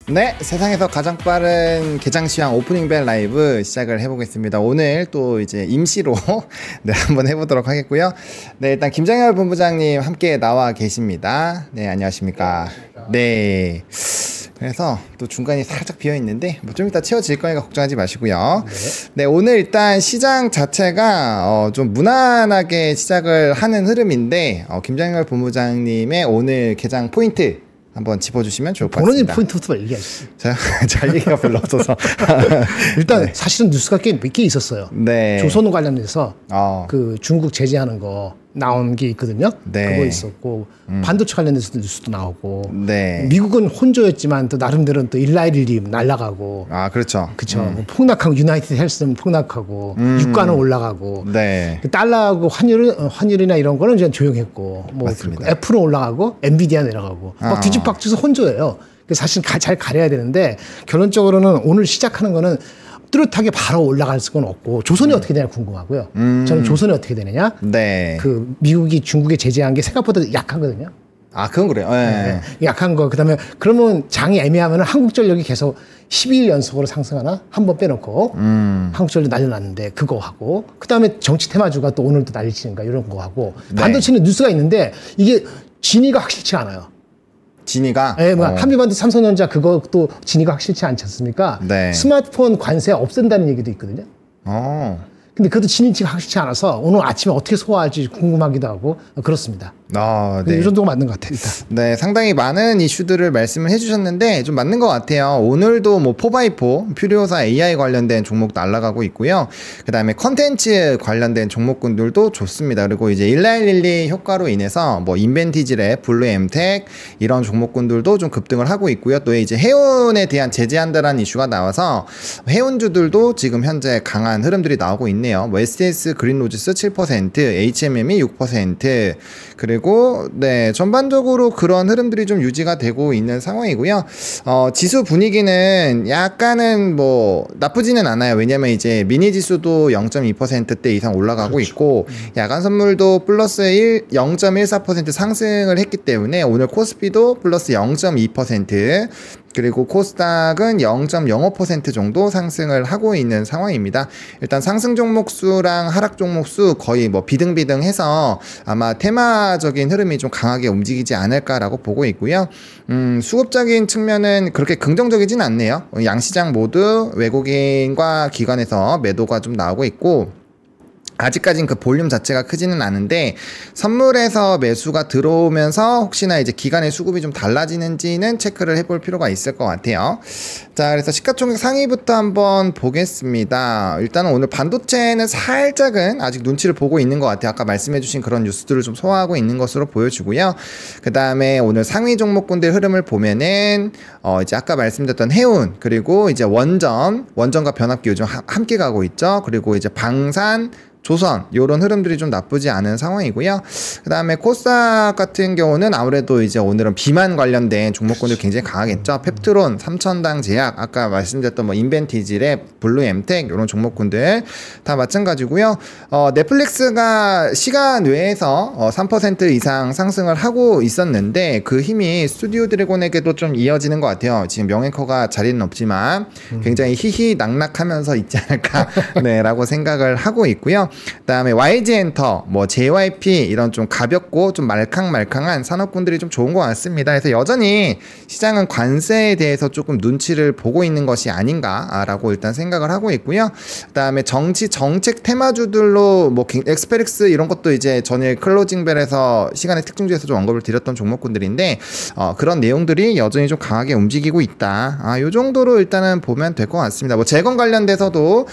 네, 세상에서 가장 빠른 개장시황 오프닝 벨 라이브 시작을 해보겠습니다. 오늘 또 이제 임시로 네, 한번 해보도록 하겠고요. 네, 일단 김장열 본부장님 함께 나와 계십니다. 네, 안녕하십니까. 네. 그래서 또 중간이 살짝 비어 있는데 뭐 좀 이따 채워질 거니까 걱정하지 마시고요. 네, 오늘 일단 시장 자체가 좀 무난하게 시작을 하는 흐름인데 김장열 본부장님의 오늘 개장 포인트 한번 짚어주시면 좋을 것 같습니다. 본인이 포인트부터 얘기하시죠. 잘 얘기가 별로 없어서 일단 네. 사실은 뉴스가 몇 개 있었어요. 네. 조선호 관련해서 그 중국 제재하는 거 나온 게 있거든요. 네. 그거 있었고 반도체 관련해서도 뉴스도 나오고. 네. 미국은 혼조였지만 또 나름대로는 또 일라이리 날아가고. 아 그렇죠. 그렇죠. 뭐 폭락하고 유나이티드 헬스는 폭락하고 유가는 올라가고. 네. 달러하고 환율이나 이런 거는 이제 조용했고. 뭐 애플은 올라가고 엔비디아 내려가고. 막 뒤집박쳐서 혼조예요. 사실 잘 가려야 되는데 결론적으로는 오늘 시작하는 거는 뚜렷하게 바로 올라갈 수는 없고 조선이 어떻게 되냐 궁금하고요. 저는 조선이 어떻게 되느냐. 네. 그 미국이 중국에 제재한 게 생각보다 약하거든요. 아 그건 그래요. 네. 네. 약한 거. 그다음에 그러면 장이 애매하면 한국전력이 계속 12일 연속으로 상승하나 한 번 빼놓고 한국전력 날려놨는데 그거 하고 그다음에 정치 테마주가 또 오늘도 난리치는가 이런 거 하고 네. 반도체는 뉴스가 있는데 이게 진위가 확실치 않아요. 진위가? 네, 뭐 한미반도 삼성전자 그것도 진위가 확실치 않지 않습니까? 네. 스마트폰 관세 없앤다는 얘기도 있거든요. 근데 그것도 진위치가 확실치 않아서 오늘 아침에 어떻게 소화할지 궁금하기도 하고 그렇습니다. 네. 이 정도가 맞는 것 같아요. 일단. 네, 상당히 많은 이슈들을 말씀을 해주셨는데 좀 맞는 것 같아요. 오늘도 뭐 4x4 퓨리오사 AI 관련된 종목 날아가고 있고요. 그 다음에 컨텐츠 관련된 종목군들도 좋습니다. 그리고 이제 1112 효과로 인해서 뭐 인벤티지랩, 블루엠텍 이런 종목군들도 좀 급등을 하고 있고요. 또 이제 해운에 대한 제재한다라는 이슈가 나와서 해운주들도 지금 현재 강한 흐름들이 나오고 있네요. 뭐 SS 그린로지스 7%, HMM이 6%, 그리고 네 전반적으로 그런 흐름들이 좀 유지가 되고 있는 상황이고요. 지수 분위기는 약간은 뭐 나쁘지는 않아요. 왜냐면 이제 미니 지수도 0.2%대 이상 올라가고 그렇죠. 있고 야간 선물도 플러스 0.14% 상승을 했기 때문에 오늘 코스피도 플러스 0.2%, 그리고 코스닥은 0.05% 정도 상승을 하고 있는 상황입니다. 일단 상승 종목 수랑 하락 종목 수 거의 뭐 비등비등해서 아마 테마적인 흐름이 좀 강하게 움직이지 않을까라고 보고 있고요. 수급적인 측면은 그렇게 긍정적이진 않네요. 양시장 모두 외국인과 기관에서 매도가 좀 나오고 있고 아직까지는 그 볼륨 자체가 크지는 않은데 선물에서 매수가 들어오면서 혹시나 이제 기간의 수급이 좀 달라지는지는 체크를 해볼 필요가 있을 것 같아요. 자, 그래서 시가총액 상위부터 한번 보겠습니다. 일단은 오늘 반도체는 살짝은 아직 눈치를 보고 있는 것 같아요. 아까 말씀해주신 그런 뉴스들을 좀 소화하고 있는 것으로 보여주고요. 그 다음에 오늘 상위 종목군들 흐름을 보면은 이제 아까 말씀드렸던 해운, 그리고 이제 원전과 변압기 요즘 함께 가고 있죠. 그리고 이제 방산, 조선 이런 흐름들이 좀 나쁘지 않은 상황이고요. 그 다음에 코스닥 같은 경우는 아무래도 이제 오늘은 비만 관련된 종목군들 굉장히 강하겠죠. 펩트론, 삼천당 제약, 아까 말씀드렸던 뭐 인벤티지랩, 블루엠텍 이런 종목군들 다 마찬가지고요. 넷플릭스가 시간 외에서 3% 이상 상승을 하고 있었는데 그 힘이 스튜디오 드래곤에게도 좀 이어지는 것 같아요. 지금 명앵커가 자리는 없지만 굉장히 희희낙낙하면서 있지 않을까 네, 라고 생각을 하고 있고요. 그다음에 YG엔터, 뭐 JYP 이런 좀 가볍고 좀 말캉말캉한 산업군들이 좀 좋은 것 같습니다. 그래서 여전히 시장은 관세에 대해서 조금 눈치를 보고 있는 것이 아닌가라고 일단 생각을 하고 있고요. 그다음에 정책 테마주들로 뭐 엑스페릭스 이런 것도 이제 전일 클로징벨에서 시간의 특징주에서 좀 언급을 드렸던 종목군들인데 그런 내용들이 여전히 좀 강하게 움직이고 있다. 요 정도로 일단은 보면 될 것 같습니다. 뭐 재건 관련돼서도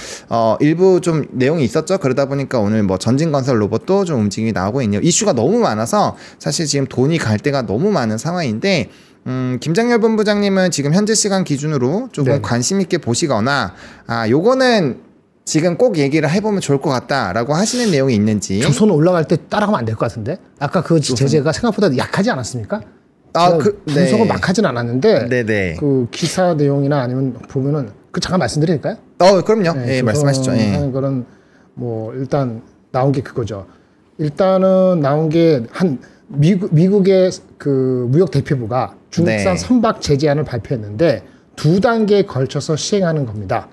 일부 좀 내용이 있었죠. 그러다 보니까 오늘 뭐 전진건설 로봇도 좀 움직임이 나오고 있네요. 이슈가 너무 많아서 사실 지금 돈이 갈 데가 너무 많은 상황인데 김장열 본부장님은 지금 현재 시간 기준으로 조금 관심 있게 보시거나 요거는 지금 꼭 얘기를 해보면 좋을 것 같다라고 하시는 내용이 있는지. 조선 올라갈 때 따라가면 안 될 것 같은데 아까 그 제재가 생각보다 약하지 않았습니까? 분석을 막 하진 않았는데 네네. 그 기사 내용이나 아니면 보면은 그 잠깐 말씀드려도 될까요? 그럼요. 예, 말씀하시죠. 예. 하는 거는 뭐 일단 나온 게 그거죠. 일단은 나온 게 한 미국의 그 무역 대표부가 중국산 선박 제재안을 발표했는데 2단계에 걸쳐서 시행하는 겁니다.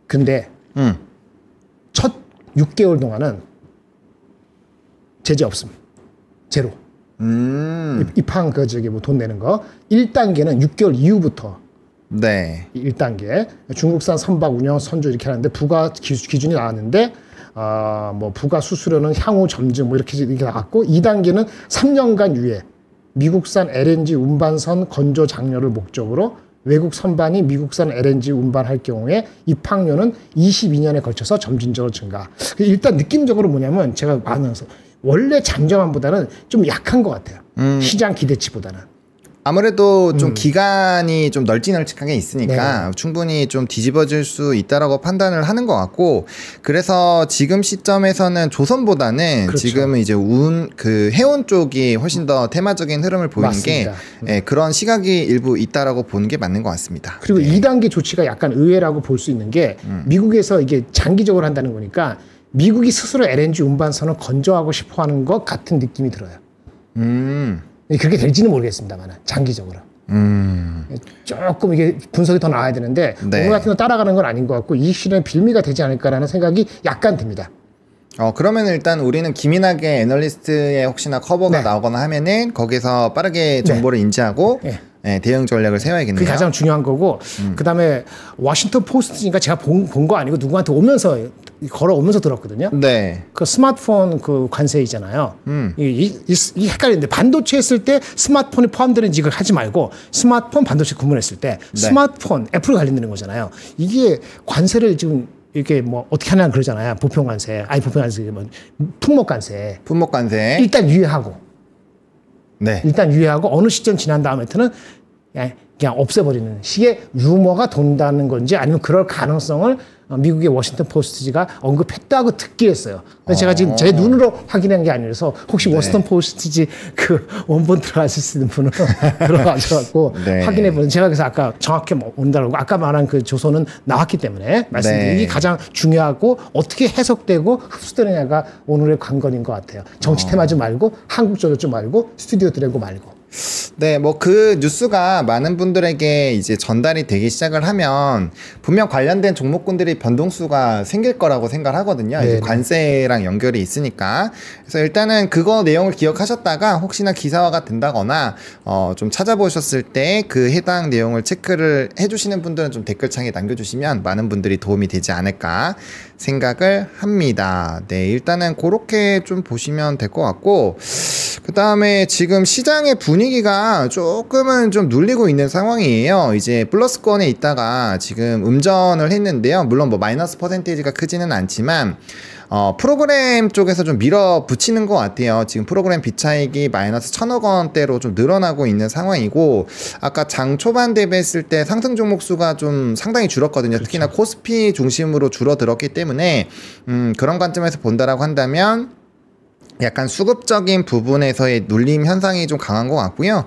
근데 첫 6개월 동안은 제재 없음. 제로. 입항 뭐 돈 내는 거. 1단계는 6개월 이후부터. 네. 1단계. 중국산 선박 운영 선조 이렇게 하는데 부가 기준이 나왔는데 뭐 부가 수수료는 향후 점증 뭐 이렇게 나왔고 2단계는 3년간 유예. 미국산 LNG 운반선 건조 장려를 목적으로 외국 선반이 미국산 LNG 운반할 경우에 입항료는 22년에 걸쳐서 점진적으로 증가. 일단 느낌적으로 뭐냐면 제가 많아서 원래 잠정안보다는 좀 약한 것 같아요. 시장 기대치보다는. 아무래도 좀 기간이 좀 널찍널찍하게 있으니까 네. 충분히 좀 뒤집어질 수 있다라고 판단을 하는 것 같고, 그래서 지금 시점에서는 조선보다는 그렇죠. 지금은 이제 그 해운 쪽이 훨씬 더 테마적인 흐름을 보이는 맞습니다. 게 예, 그런 시각이 일부 있다라고 보는 게 맞는 것 같습니다. 그리고 네. 2단계 조치가 약간 의외라고 볼 수 있는 게 미국에서 이게 장기적으로 한다는 거니까 미국이 스스로 LNG 운반선을 건조하고 싶어 하는 것 같은 느낌이 들어요. 그렇게 될지는 모르겠습니다만 장기적으로. 조금 이게 분석이 더 나와야 되는데 네. 오늘 같은 거 따라가는 건 아닌 것 같고 이 시즌에 빌미가 되지 않을까라는 생각이 약간 듭니다. 그러면 일단 우리는 기민하게 애널리스트의 혹시나 커버가 네. 나오거나 하면은 거기서 빠르게 정보를 인지하고 네. 예, 대응 전략을 세워야겠네요. 그게 가장 중요한 거고 그다음에 워싱턴 포스트니까 제가 본 거 아니고 누구한테 오면서 걸어오면서 들었거든요. 네. 그 스마트폰 그 관세 있잖아요. 이 헷갈리는데 반도체 했을 때 스마트폰이 포함되는지 이걸 하지 말고 스마트폰 반도체 구분했을 때 네. 스마트폰 애플 관련되는 거잖아요. 이게 관세를 지금 이렇게 뭐 어떻게 하냐 그러잖아요. 보편 관세, 아니 보편 관세 뭐 품목 관세. 품목 관세. 일단 유예하고. 네. 일단 유예하고 어느 시점 지난 다음부터는 그냥 없애버리는 식의 루머가 돈다는 건지 아니면 그럴 가능성을 미국의 워싱턴 포스트지가 언급했다고 듣긴 했어요. 근데 제가 지금 제 눈으로 확인한 게 아니라서 혹시 워싱턴 포스트지 그 원본 들어가실 수 있는 분은 들어가셔갖고 네. 확인해보는 제가 그래서 아까 정확히 온다고 아까 말한 그 조선은 나왔기 때문에 말씀드린 네. 게 가장 중요하고 어떻게 해석되고 흡수되느냐가 오늘의 관건인 것 같아요. 정치 테마주 말고 한국적으로 말고 스튜디오 드래곤 말고. 네, 뭐 그 뉴스가 많은 분들에게 이제 전달이 되기 시작을 하면 분명 관련된 종목군들이 변동수가 생길 거라고 생각하거든요. 이제 관세랑 연결이 있으니까. 그래서 일단은 그거 내용을 기억하셨다가 혹시나 기사화가 된다거나 좀 찾아보셨을 때 그 해당 내용을 체크를 해주시는 분들은 좀 댓글창에 남겨주시면 많은 분들이 도움이 되지 않을까 생각을 합니다. 네, 일단은 그렇게 좀 보시면 될 것 같고, 그 다음에 지금 시장의 분위기가 조금은 좀 눌리고 있는 상황이에요. 이제 플러스권에 있다가 지금 음전을 했는데요. 물론 뭐 마이너스 퍼센테이지가 크지는 않지만 프로그램 쪽에서 좀 밀어붙이는 것 같아요. 지금 프로그램 비차익이 마이너스 1,000억 원대로 좀 늘어나고 있는 상황이고, 아까 장 초반 대비했을 때 상승 종목 수가 좀 상당히 줄었거든요. 그렇죠. 특히나 코스피 중심으로 줄어들었기 때문에 그런 관점에서 본다라고 한다면 약간 수급적인 부분에서의 눌림 현상이 좀 강한 것 같고요.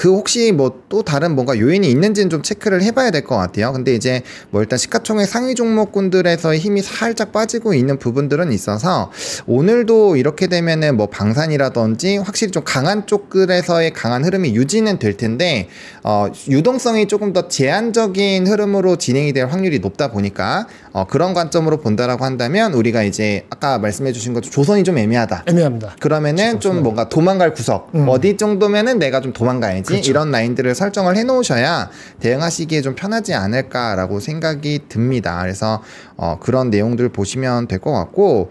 혹시 뭐 또 다른 뭔가 요인이 있는지는 좀 체크를 해봐야 될 것 같아요. 근데 이제 뭐 일단 시가총액 상위 종목군들에서의 힘이 살짝 빠지고 있는 부분들은 있어서 오늘도 이렇게 되면은 뭐 방산이라든지 확실히 좀 강한 쪽들에서의 강한 흐름이 유지는 될 텐데, 유동성이 조금 더 제한적인 흐름으로 진행이 될 확률이 높다 보니까 그런 관점으로 본다라고 한다면 우리가 이제 아까 말씀해 주신 것처럼 조선이 좀 애매하다. 애매합니다. 그러면은 좀 뭔가 도망갈 구석 어디 정도면은 내가 좀 도망가야지. 그렇죠. 이런 라인들을 설정을 해놓으셔야 대응하시기에 좀 편하지 않을까라고 생각이 듭니다. 그래서 그런 내용들 보시면 될 것 같고,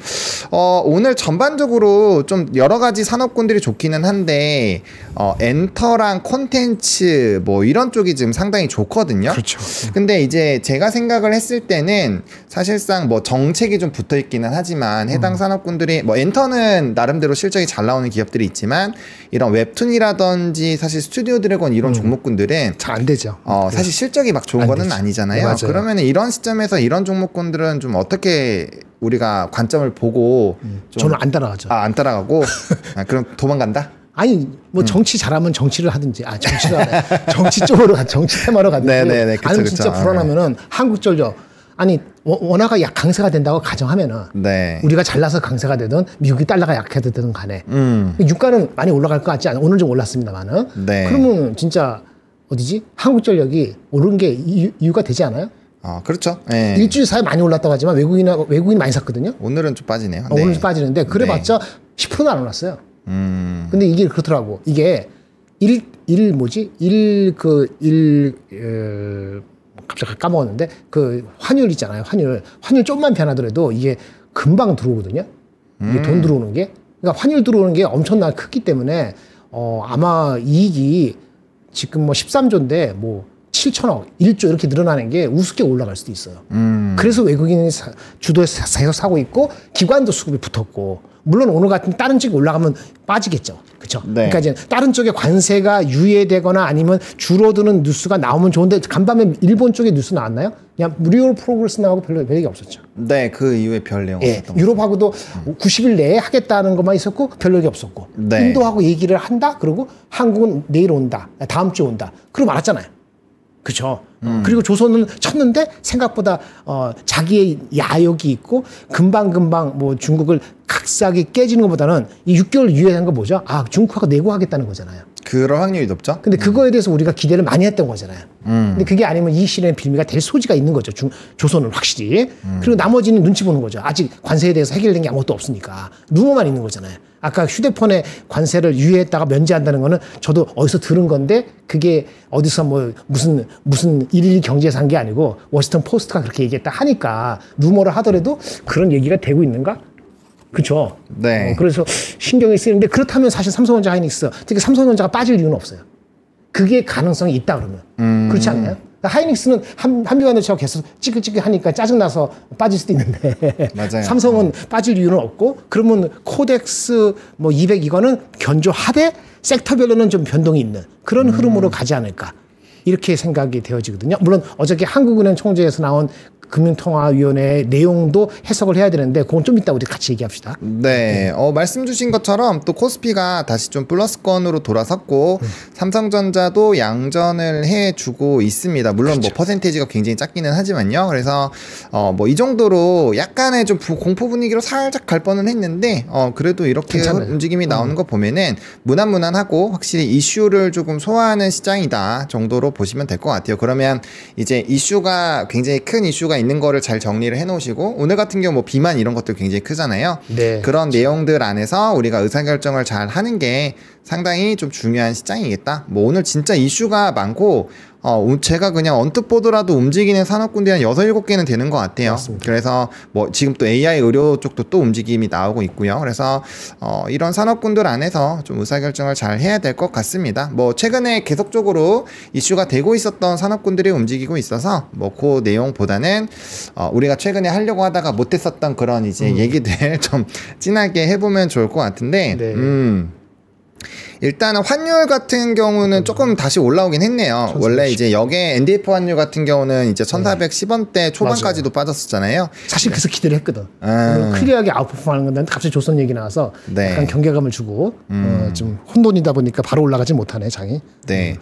오늘 전반적으로 좀 여러 가지 산업군들이 좋기는 한데 엔터랑 콘텐츠 뭐 이런 쪽이 지금 상당히 좋거든요. 그렇죠. 근데 이제 제가 생각을 했을 때는 사실상 뭐 정책이 좀 붙어 있기는 하지만 해당 산업군들이 뭐 엔터는 나름대로 실적이 잘 나오는 기업들이 있지만 이런 웹툰이라든지 사실 스튜디오 드래곤 이런 종목군들은 잘 안 되죠. 사실 실적이 막 좋은 거는 되죠. 아니잖아요. 네, 그러면 이런 시점에서 이런 종목군들은 좀 어떻게 우리가 관점을 보고 좀 저는 안 따라가죠. 안 따라가고 그럼 도망간다? 아니 뭐 정치 잘하면 정치를 하든지 정치가 정치 쪽으로 정치 테마로 가든지 네네네, 그쵸, 아니면 진짜 그쵸. 불안하면은 한국전력 아니 원화가 강세가 된다고 가정하면은 네. 우리가 잘나서 강세가 되든 미국이 달러가 약해지든 간에 유가는 많이 올라갈 것 같지 않아요. 오늘 좀 올랐습니다만은 네. 그러면 진짜 어디지? 한국전력이 오른 게 이유가 되지 않아요? 그렇죠. 네. 일주일 사이에 많이 올랐다고 하지만 외국인이 많이 샀거든요. 오늘은 좀 빠지네요. 오늘 좀 빠지는데 그래봤자 10%도 안 올랐어요. 근데 이게 그렇더라고. 이게 갑자기 까먹었는데 그 환율 있잖아요. 환율 좀만 변하더라도 이게 금방 들어오거든요. 이게 돈 들어오는 게. 그러니까 환율 들어오는 게 엄청나게 크기 때문에 아마 이익이 지금 뭐 13조인데 뭐 7천억, 1조 이렇게 늘어나는 게 우습게 올라갈 수도 있어요. 그래서 외국인이 주도해서 계속 사고 있고 기관도 수급이 붙었고 물론 오늘 같은 다른 쪽이 올라가면 빠지겠죠. 그렇죠? 네. 그러니까 이제 다른 쪽에 관세가 유예되거나 아니면 줄어드는 뉴스가 나오면 좋은데 간밤에 일본 쪽에 뉴스 나왔나요? 그냥 리얼 프로그레스 나오고 별 얘기 없었죠. 네, 그 이후에 별 내용 없었던 거. 유럽하고도 90일 내에 하겠다는 것만 있었고 별 얘기 없었고 네. 인도하고 얘기를 한다. 그리고 한국은 내일 온다. 다음 주에 온다. 그러고 말았잖아요. 그렇죠. 그리고 조선은 쳤는데 생각보다 자기의 야욕이 있고 금방 뭐 중국을 값싸게 깨지는 것보다는 이 6개월 유예한 거 뭐죠? 중국하고 내고하겠다는 거잖아요. 그럴 확률이 높죠. 근데 그거에 대해서 우리가 기대를 많이 했던 거잖아요. 근데 그게 아니면 이 시련의 빌미가 될 소지가 있는 거죠. 조선은 확실히. 그리고 나머지는 눈치 보는 거죠. 아직 관세에 대해서 해결된 게 아무것도 없으니까. 루머만 있는 거잖아요. 아까 휴대폰에 관세를 유예했다가 면제한다는 거는 저도 어디서 들은 건데 그게 어디서 뭐 무슨 일일 경제에서 한 게 아니고 워싱턴 포스트가 그렇게 얘기했다 하니까 루머를 하더라도 그런 얘기가 되고 있는가? 그렇죠. 네. 그래서 신경이 쓰이는데 그렇다면 사실 삼성전자 하이닉스 특히 삼성전자가 빠질 이유는 없어요. 그게 가능성이 있다 그러면 그렇지 않나요? 그러니까 하이닉스는 한미관도처럼 계속 찌글찌글 하니까 짜증나서 빠질 수도 있는데 맞아요. 삼성은 빠질 이유는 없고 그러면 코덱스 뭐 200 이거는 견조하되 섹터별로는 좀 변동이 있는 그런 흐름으로 가지 않을까 이렇게 생각이 되어지거든요. 물론 어저께 한국은행 총재에서 나온 금융통화위원회 내용도 해석을 해야 되는데 그건 좀 이따 우리 같이 얘기합시다. 네, 말씀 주신 것처럼 또 코스피가 다시 좀 플러스권으로 돌아섰고 삼성전자도 양전을 해주고 있습니다. 물론 그렇죠. 뭐 퍼센테이지가 굉장히 작기는 하지만요. 그래서 뭐 이 정도로 약간의 좀 공포 분위기로 살짝 갈 뻔은 했는데 그래도 이렇게 괜찮아요. 움직임이 나오는 거 보면은 무난무난하고 확실히 이슈를 조금 소화하는 시장이다 정도로 보시면 될 것 같아요. 그러면 이제 이슈가 굉장히 큰 이슈가 있는 거를 잘 정리를 해놓으시고 오늘 같은 경우 뭐 비만 이런 것들 굉장히 크잖아요. 네. 그런 내용들 안에서 우리가 의사결정을 잘 하는 게 상당히 좀 중요한 시장이겠다. 뭐 오늘 진짜 이슈가 많고 제가 그냥 언뜻 보더라도 움직이는 산업군들이 한 6, 7개는 되는 것 같아요. 맞습니다. 그래서 뭐 지금 또 AI 의료 쪽도 또 움직임이 나오고 있고요. 그래서 이런 산업군들 안에서 좀 의사결정을 잘 해야 될 것 같습니다. 뭐 최근에 계속적으로 이슈가 되고 있었던 산업군들이 움직이고 있어서 뭐 그 내용보다는 우리가 최근에 하려고 하다가 못했었던 그런 이제 얘기들 좀 진하게 해보면 좋을 것 같은데 네. 일단은 환율 같은 경우는 조금 다시 올라오긴 했네요. 원래 이제 역의 NDF 환율 같은 경우는 이제 1410원대 초반까지도 빠졌었잖아요. 사실 그래서 기대를 했거든. 클리어하게 아웃퍼폼하는 건데 갑자기 조선 얘기 나와서 네. 약간 경계감을 주고 좀 혼돈이다 보니까 바로 올라가지 못하네 장이. 네.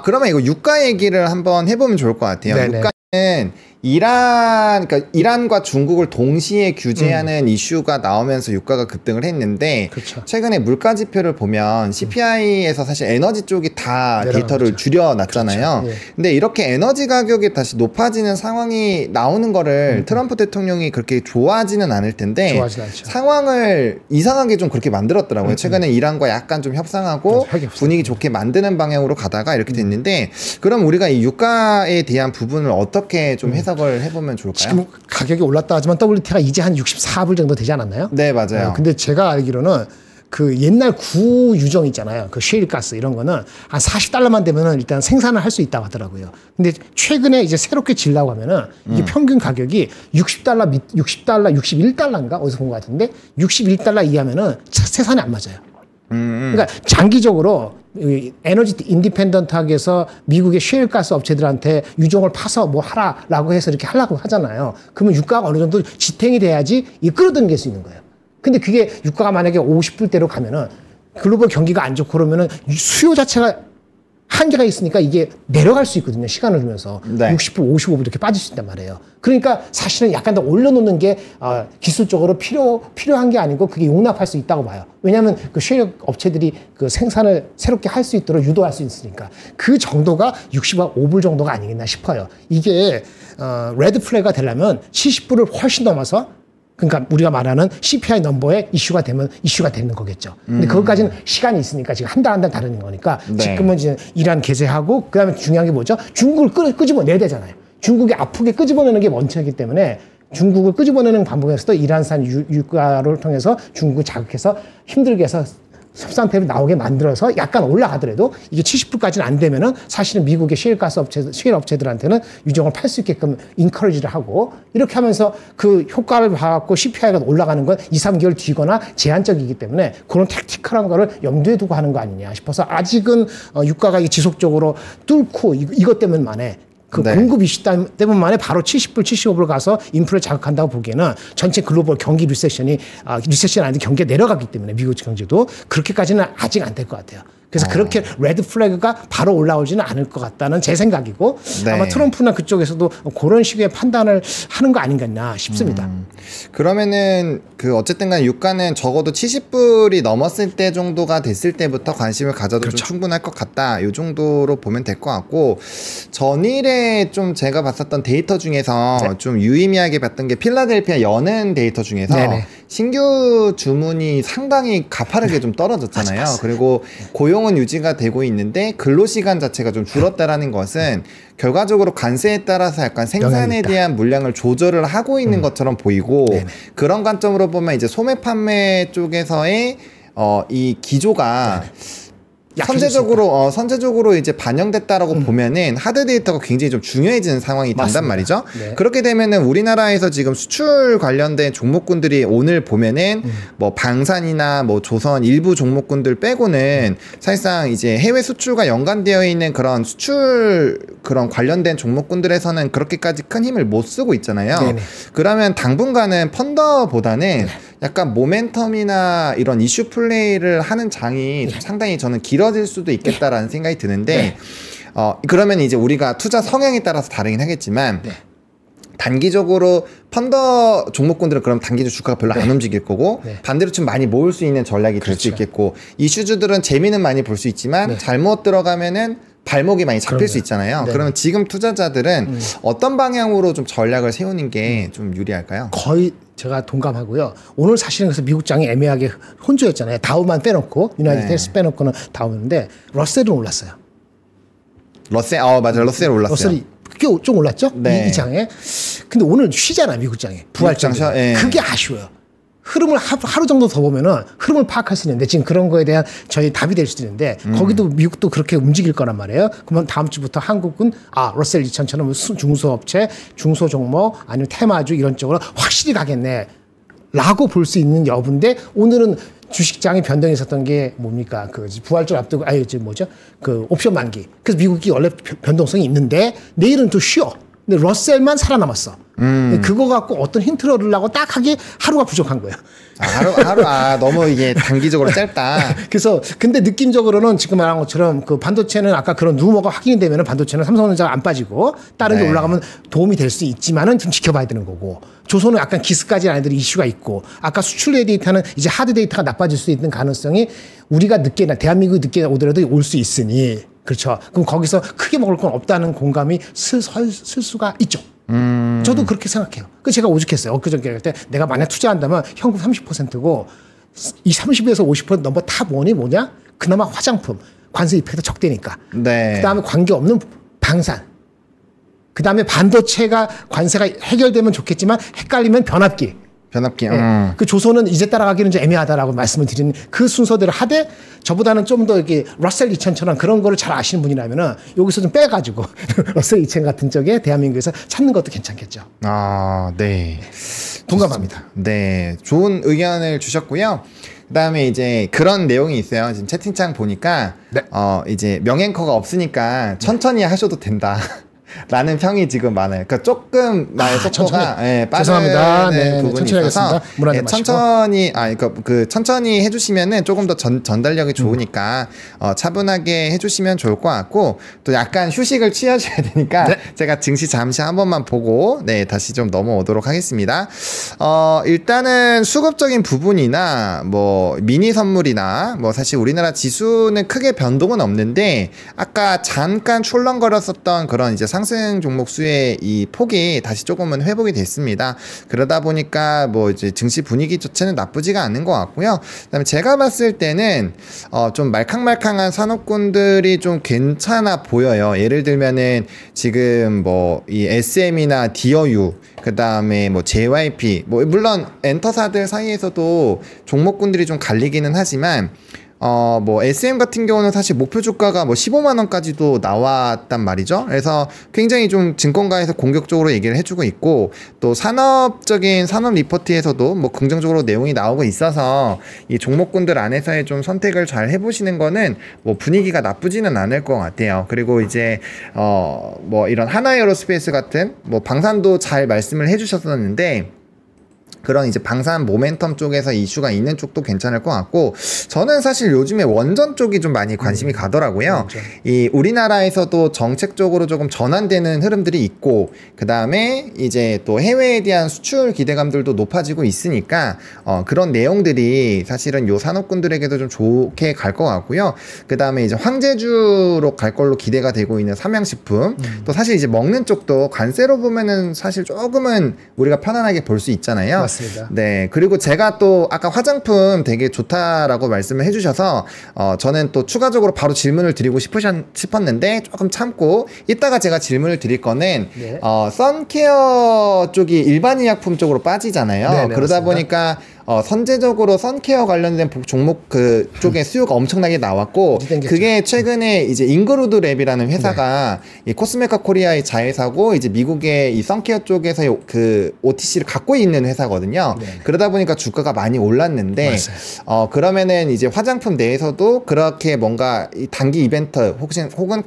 그러면 이거 유가 얘기를 한번 해보면 좋을 것 같아요. 네네. 유가는 그러니까 이란과 중국을 동시에 규제하는 이슈가 나오면서 유가가 급등을 했는데 그렇죠. 최근에 물가 지표를 보면 CPI에서 사실 에너지 쪽이 다 데이터를 줄여놨잖아요. 그렇죠. 예. 근데 이렇게 에너지 가격이 다시 높아지는 상황이 나오는 거를 트럼프 대통령이 그렇게 좋아하지는 않을 텐데 좋아하진 않죠. 상황을 이상하게 좀 그렇게 만들었더라고요. 최근에 이란과 약간 좀 협상하고 분위기 좋게 만드는 방향으로 가다가 이렇게 됐는데 그럼 우리가 이 유가에 대한 부분을 어떻게 좀 해석을 해보면 좋을까요? 지금 가격이 올랐다 하지만 WTI가 이제 한 64불 정도 되지 않았나요? 네, 맞아요. 근데 제가 알기로는 그 옛날 구유정 있잖아요. 그 셰일가스 이런 거는 한 40달러만 되면은 일단 생산을 할 수 있다고 하더라고요. 근데 최근에 이제 새롭게 질라고 하면은 이게 평균 가격이 60달러, 61달러인가 어디서 본 것 같은데 61달러 이하면은 생산이 안 맞아요. 그러니까 장기적으로 에너지 인디펜던트하게 해서 미국의 셰일가스 업체들한테 유종을 파서 뭐 하라라고 해서 이렇게 하려고 하잖아요. 그러면 유가가 어느 정도 지탱이 돼야지 이 끌어당길 수 있는 거예요. 근데 그게 유가가 만약에 50불대로 가면은 글로벌 경기가 안 좋고 그러면은 수요 자체가 한계가 있으니까 이게 내려갈 수 있거든요. 시간을 두면서. 네. 60불, 55불 이렇게 빠질 수 있단 말이에요. 그러니까 사실은 약간 더 올려놓는 게 기술적으로 필요한 게 아니고 그게 용납할 수 있다고 봐요. 왜냐하면 그 쉐일 업체들이 그 생산을 새롭게 할 수 있도록 유도할 수 있으니까. 그 정도가 65불 정도가 아니겠나 싶어요. 이게 레드 플래그가 되려면 70불을 훨씬 넘어서 그러니까 우리가 말하는 CPI 넘버에 이슈가 되면 이슈가 되는 거겠죠. 근데 그것까지는 시간이 있으니까 지금 한 달 한 달 다른 거니까 네. 지금은 이제 이란 개세하고 그다음에 중요한 게 뭐죠? 중국을 끄집어내야 되잖아요. 중국이 아프게 끄집어내는 게 원칙이기 때문에 중국을 끄집어내는 방법에서도 이란산 유가를 통해서 중국을 자극해서 힘들게 해서 협상태를 나오게 만들어서 약간 올라가더라도 이게 70불까지는 안 되면은 사실은 미국의 셰일 업체들한테는 유정을 팔 수 있게끔 인커리지를 하고 이렇게 하면서 그 효과를 봐갖고 CPI가 올라가는 건 2, 3개월 뒤거나 제한적이기 때문에 그런 택티컬한 거를 염두에 두고 하는 거 아니냐 싶어서 아직은 유가가 지속적으로 뚫고 이것 때문만에 그 네. 공급 이슈 때문만에 바로 70불, 75불 가서 인플레 자극한다고 보기에는 전체 글로벌 경기 리세션이 아닌데 경기가 내려갔기 때문에 미국 경제도 그렇게까지는 아직 안 될 것 같아요. 그래서 그렇게 레드 플래그가 바로 올라오지는 않을 것 같다는 제 생각이고 네. 아마 트럼프나 그쪽에서도 그런 식의 판단을 하는 거 아닌가 싶습니다. 그러면은 그 어쨌든 간 유가는 적어도 70불이 넘었을 때 정도가 됐을 때부터 관심을 가져도 그렇죠. 좀 충분할 것 같다. 요 정도로 보면 될 것 같고 전일에 좀 제가 봤었던 데이터 중에서 네. 좀 유의미하게 봤던 게 필라델피아 연은 데이터 중에서 네네. 신규 주문이 상당히 가파르게 좀 떨어졌잖아요. 맞아요. 그리고 고용은 유지가 되고 있는데 근로시간 자체가 좀 줄었다라는 것은 결과적으로 관세에 따라서 약간 영향이 생산에 있다. 대한 물량을 조절을 하고 있는 것처럼 보이고 네네. 그런 관점으로 보면 이제 소매 판매 쪽에서의 이 기조가 약해질 수 있다. 선제적으로 이제 반영됐다라고 보면은 하드 데이터가 굉장히 좀 중요해지는 상황이 된단 맞습니다. 말이죠. 네. 그렇게 되면은 우리나라에서 지금 수출 관련된 종목군들이 오늘 보면은 뭐 방산이나 뭐 조선 일부 종목군들 빼고는 사실상 이제 해외 수출과 연관되어 있는 그런 수출 그런 관련된 종목군들에서는 그렇게까지 큰 힘을 못 쓰고 있잖아요. 네네. 그러면 당분간은 펀더보다는 약간 모멘텀이나 이런 이슈 플레이를 하는 장이 상당히 저는 길어질 수도 있겠다라는 생각이 드는데 그러면 이제 우리가 투자 성향에 따라서 다르긴 하겠지만 단기적으로 펀더 종목군들은 그럼 단기적 주가가 별로 안 움직일 거고 반대로 좀 많이 모을 수 있는 전략이 될 수 있겠고 이슈주들은 재미는 많이 볼 수 있지만 잘못 들어가면은 발목이 많이 잡힐 수 있잖아요. 그러면 지금 투자자들은 어떤 방향으로 좀 전략을 세우는 게 좀 유리할까요? 거의 제가 동감하고요. 오늘 사실은 그래서 미국장이 애매하게 혼조였잖아요. 다우만 빼놓고 유나이티드 스테이츠 빼놓고는 다우였는데 러셀은 올랐어요. 러셀, 맞아요. 러셀 올랐어요. 러셀이 꽤 좀 올랐죠? 네. 이 장에. 근데 오늘 쉬잖아, 미국장에. 부활장. 미국장 쉬어, 예. 그게 아쉬워요. 흐름을 하루 정도 더 보면은 흐름을 파악할 수 있는데 지금 그런 거에 대한 저희 답이 될 수도 있는데 거기도 미국도 그렇게 움직일 거란 말이에요. 그러면 다음 주부터 한국은 러셀 2000처럼 중소업체, 중소종목 아니면 테마주 이런 쪽으로 확실히 가겠네. 라고 볼 수 있는 여부인데 오늘은 주식장이 변동이 있었던 게 뭡니까? 그 부활절 앞두고 그 옵션 만기. 그래서 미국이 원래 변동성이 있는데 내일은 또 쉬어. 근데 러셀만 살아남았어. 그거 갖고 어떤 힌트를 얻으려고 딱 하기 하루가 부족한 거예요. 너무 이게 단기적으로 짧다. 그래서 근데 느낌적으로는 지금 말한 것처럼 그 반도체는 아까 그런 루머가 확인이 되면은 반도체는 삼성전자가 안 빠지고 다른 게 올라가면 도움이 될 수 있지만은 좀 지켜봐야 되는 거고 조선은 약간 기스까지 아이들이 이슈가 있고 아까 수출 데이터는 이제 하드 데이터가 나빠질 수 있는 가능성이 우리가 대한민국이 늦게 오더라도 올 수 있으니 그렇죠. 그럼 거기서 크게 먹을 건 없다는 공감이 쓸 수가 있죠. 저도 그렇게 생각해요. 그 제가 오죽했어요. 엊그저께 할 때 내가 만약 투자한다면 현금 30%고 이 30에서 50% 넘버 탑 원이 뭐냐? 그나마 화장품 관세 이펙트 적대니까. 네. 그다음에 관계 없는 방산. 그다음에 반도체가 관세가 해결되면 좋겠지만 헷갈리면 변압기. 그 조선은 이제 따라가기는 좀 애매하다라고 말씀을 드리는 그 순서대로 하되 저보다는 좀 더 이렇게 러셀 2000처럼 그런 거를 잘 아시는 분이라면은 여기서 좀 빼가지고 러셀 2000 같은 쪽에 대한민국에서 찾는 것도 괜찮겠죠. 네. 동감합니다. 네. 좋은 의견을 주셨고요. 그다음에 이제 그런 내용이 있어요. 지금 채팅창 보니까 이제 명앵커가 없으니까 천천히 하셔도 된다. 라는 평이 지금 많아요. 그러니까 조금 나의 속도가 빠르는 죄송합니다. 네, 부분이 천천히 있어서 천천히 그러니까 그 천천히 해주시면은 조금 더 전달력이 좋으니까 차분하게 해주시면 좋을 것 같고 또 약간 휴식을 취하셔야 되니까 네. 제가 증시 잠시 한 번만 보고 다시 좀 넘어오도록 하겠습니다. 일단은 수급적인 부분이나 뭐 미니 선물이나 뭐 사실 우리나라 지수는 크게 변동은 없는데 아까 잠깐 출렁거렸었던 그런 이제 상승 종목 수의 이 폭이 다시 조금은 회복이 됐습니다. 그러다 보니까 뭐 이제 증시 분위기 자체는 나쁘지가 않은 것 같고요. 그다음에 제가 봤을 때는 좀 말캉말캉한 산업군들이 좀 괜찮아 보여요. 예를 들면은 지금 뭐 이 SM이나 디어유 그다음에 뭐 JYP 뭐 물론 엔터사들 사이에서도 종목군들이 좀 갈리기는 하지만 뭐 SM 같은 경우는 사실 목표 주가가 뭐 15만 원까지도 나왔단 말이죠. 그래서 굉장히 좀 증권가에서 공격적으로 얘기를 해주고 있고 또 산업 리포트에서도 뭐 긍정적으로 내용이 나오고 있어서 이 종목군들 안에서의 좀 선택을 잘 해보시는 거는 뭐 분위기가 나쁘지는 않을 것 같아요. 그리고 이제 뭐 이런 하나에어로스페이스 같은 뭐 방산도 잘 말씀을 해주셨었는데. 그런 이제 방산 모멘텀 쪽에서 이슈가 있는 쪽도 괜찮을 것 같고 저는 사실 요즘에 원전 쪽이 좀 많이 관심이 가더라고요. 이 우리나라에서도 정책적으로 조금 전환되는 흐름들이 있고 그 다음에 이제 또 해외에 대한 수출 기대감들도 높아지고 있으니까 그런 내용들이 사실은 요 산업군들에게도 좀 좋게 갈 것 같고요. 그 다음에 이제 황제주로 갈 걸로 기대가 되고 있는 삼양식품 또 사실 이제 먹는 쪽도 관세로 보면은 사실 조금은 우리가 편안하게 볼 수 있잖아요. 맞습니다. 네. 그리고 제가 또 아까 화장품 되게 좋다라고 말씀을 해주셔서 저는 또 추가적으로 바로 질문을 드리고 싶었는데 조금 참고 이따가 제가 질문을 드릴 거는 네. 선케어 쪽이 일반 의약품 쪽으로 빠지잖아요. 네네, 그러다 맞습니다. 보니까 선제적으로 선케어 관련된 종목 그 쪽에 수요가 엄청나게 나왔고 그게 최근에 이제 잉그루드 랩이라는 회사가 이 코스메카 코리아의 자회사고 이제 미국의 이 선케어 쪽에서 그 OTC를 갖고 있는 회사거든요. 그러다 보니까 주가가 많이 올랐는데 그러면은 이제 화장품 내에서도 그렇게 뭔가 이 단기 이벤트 혹은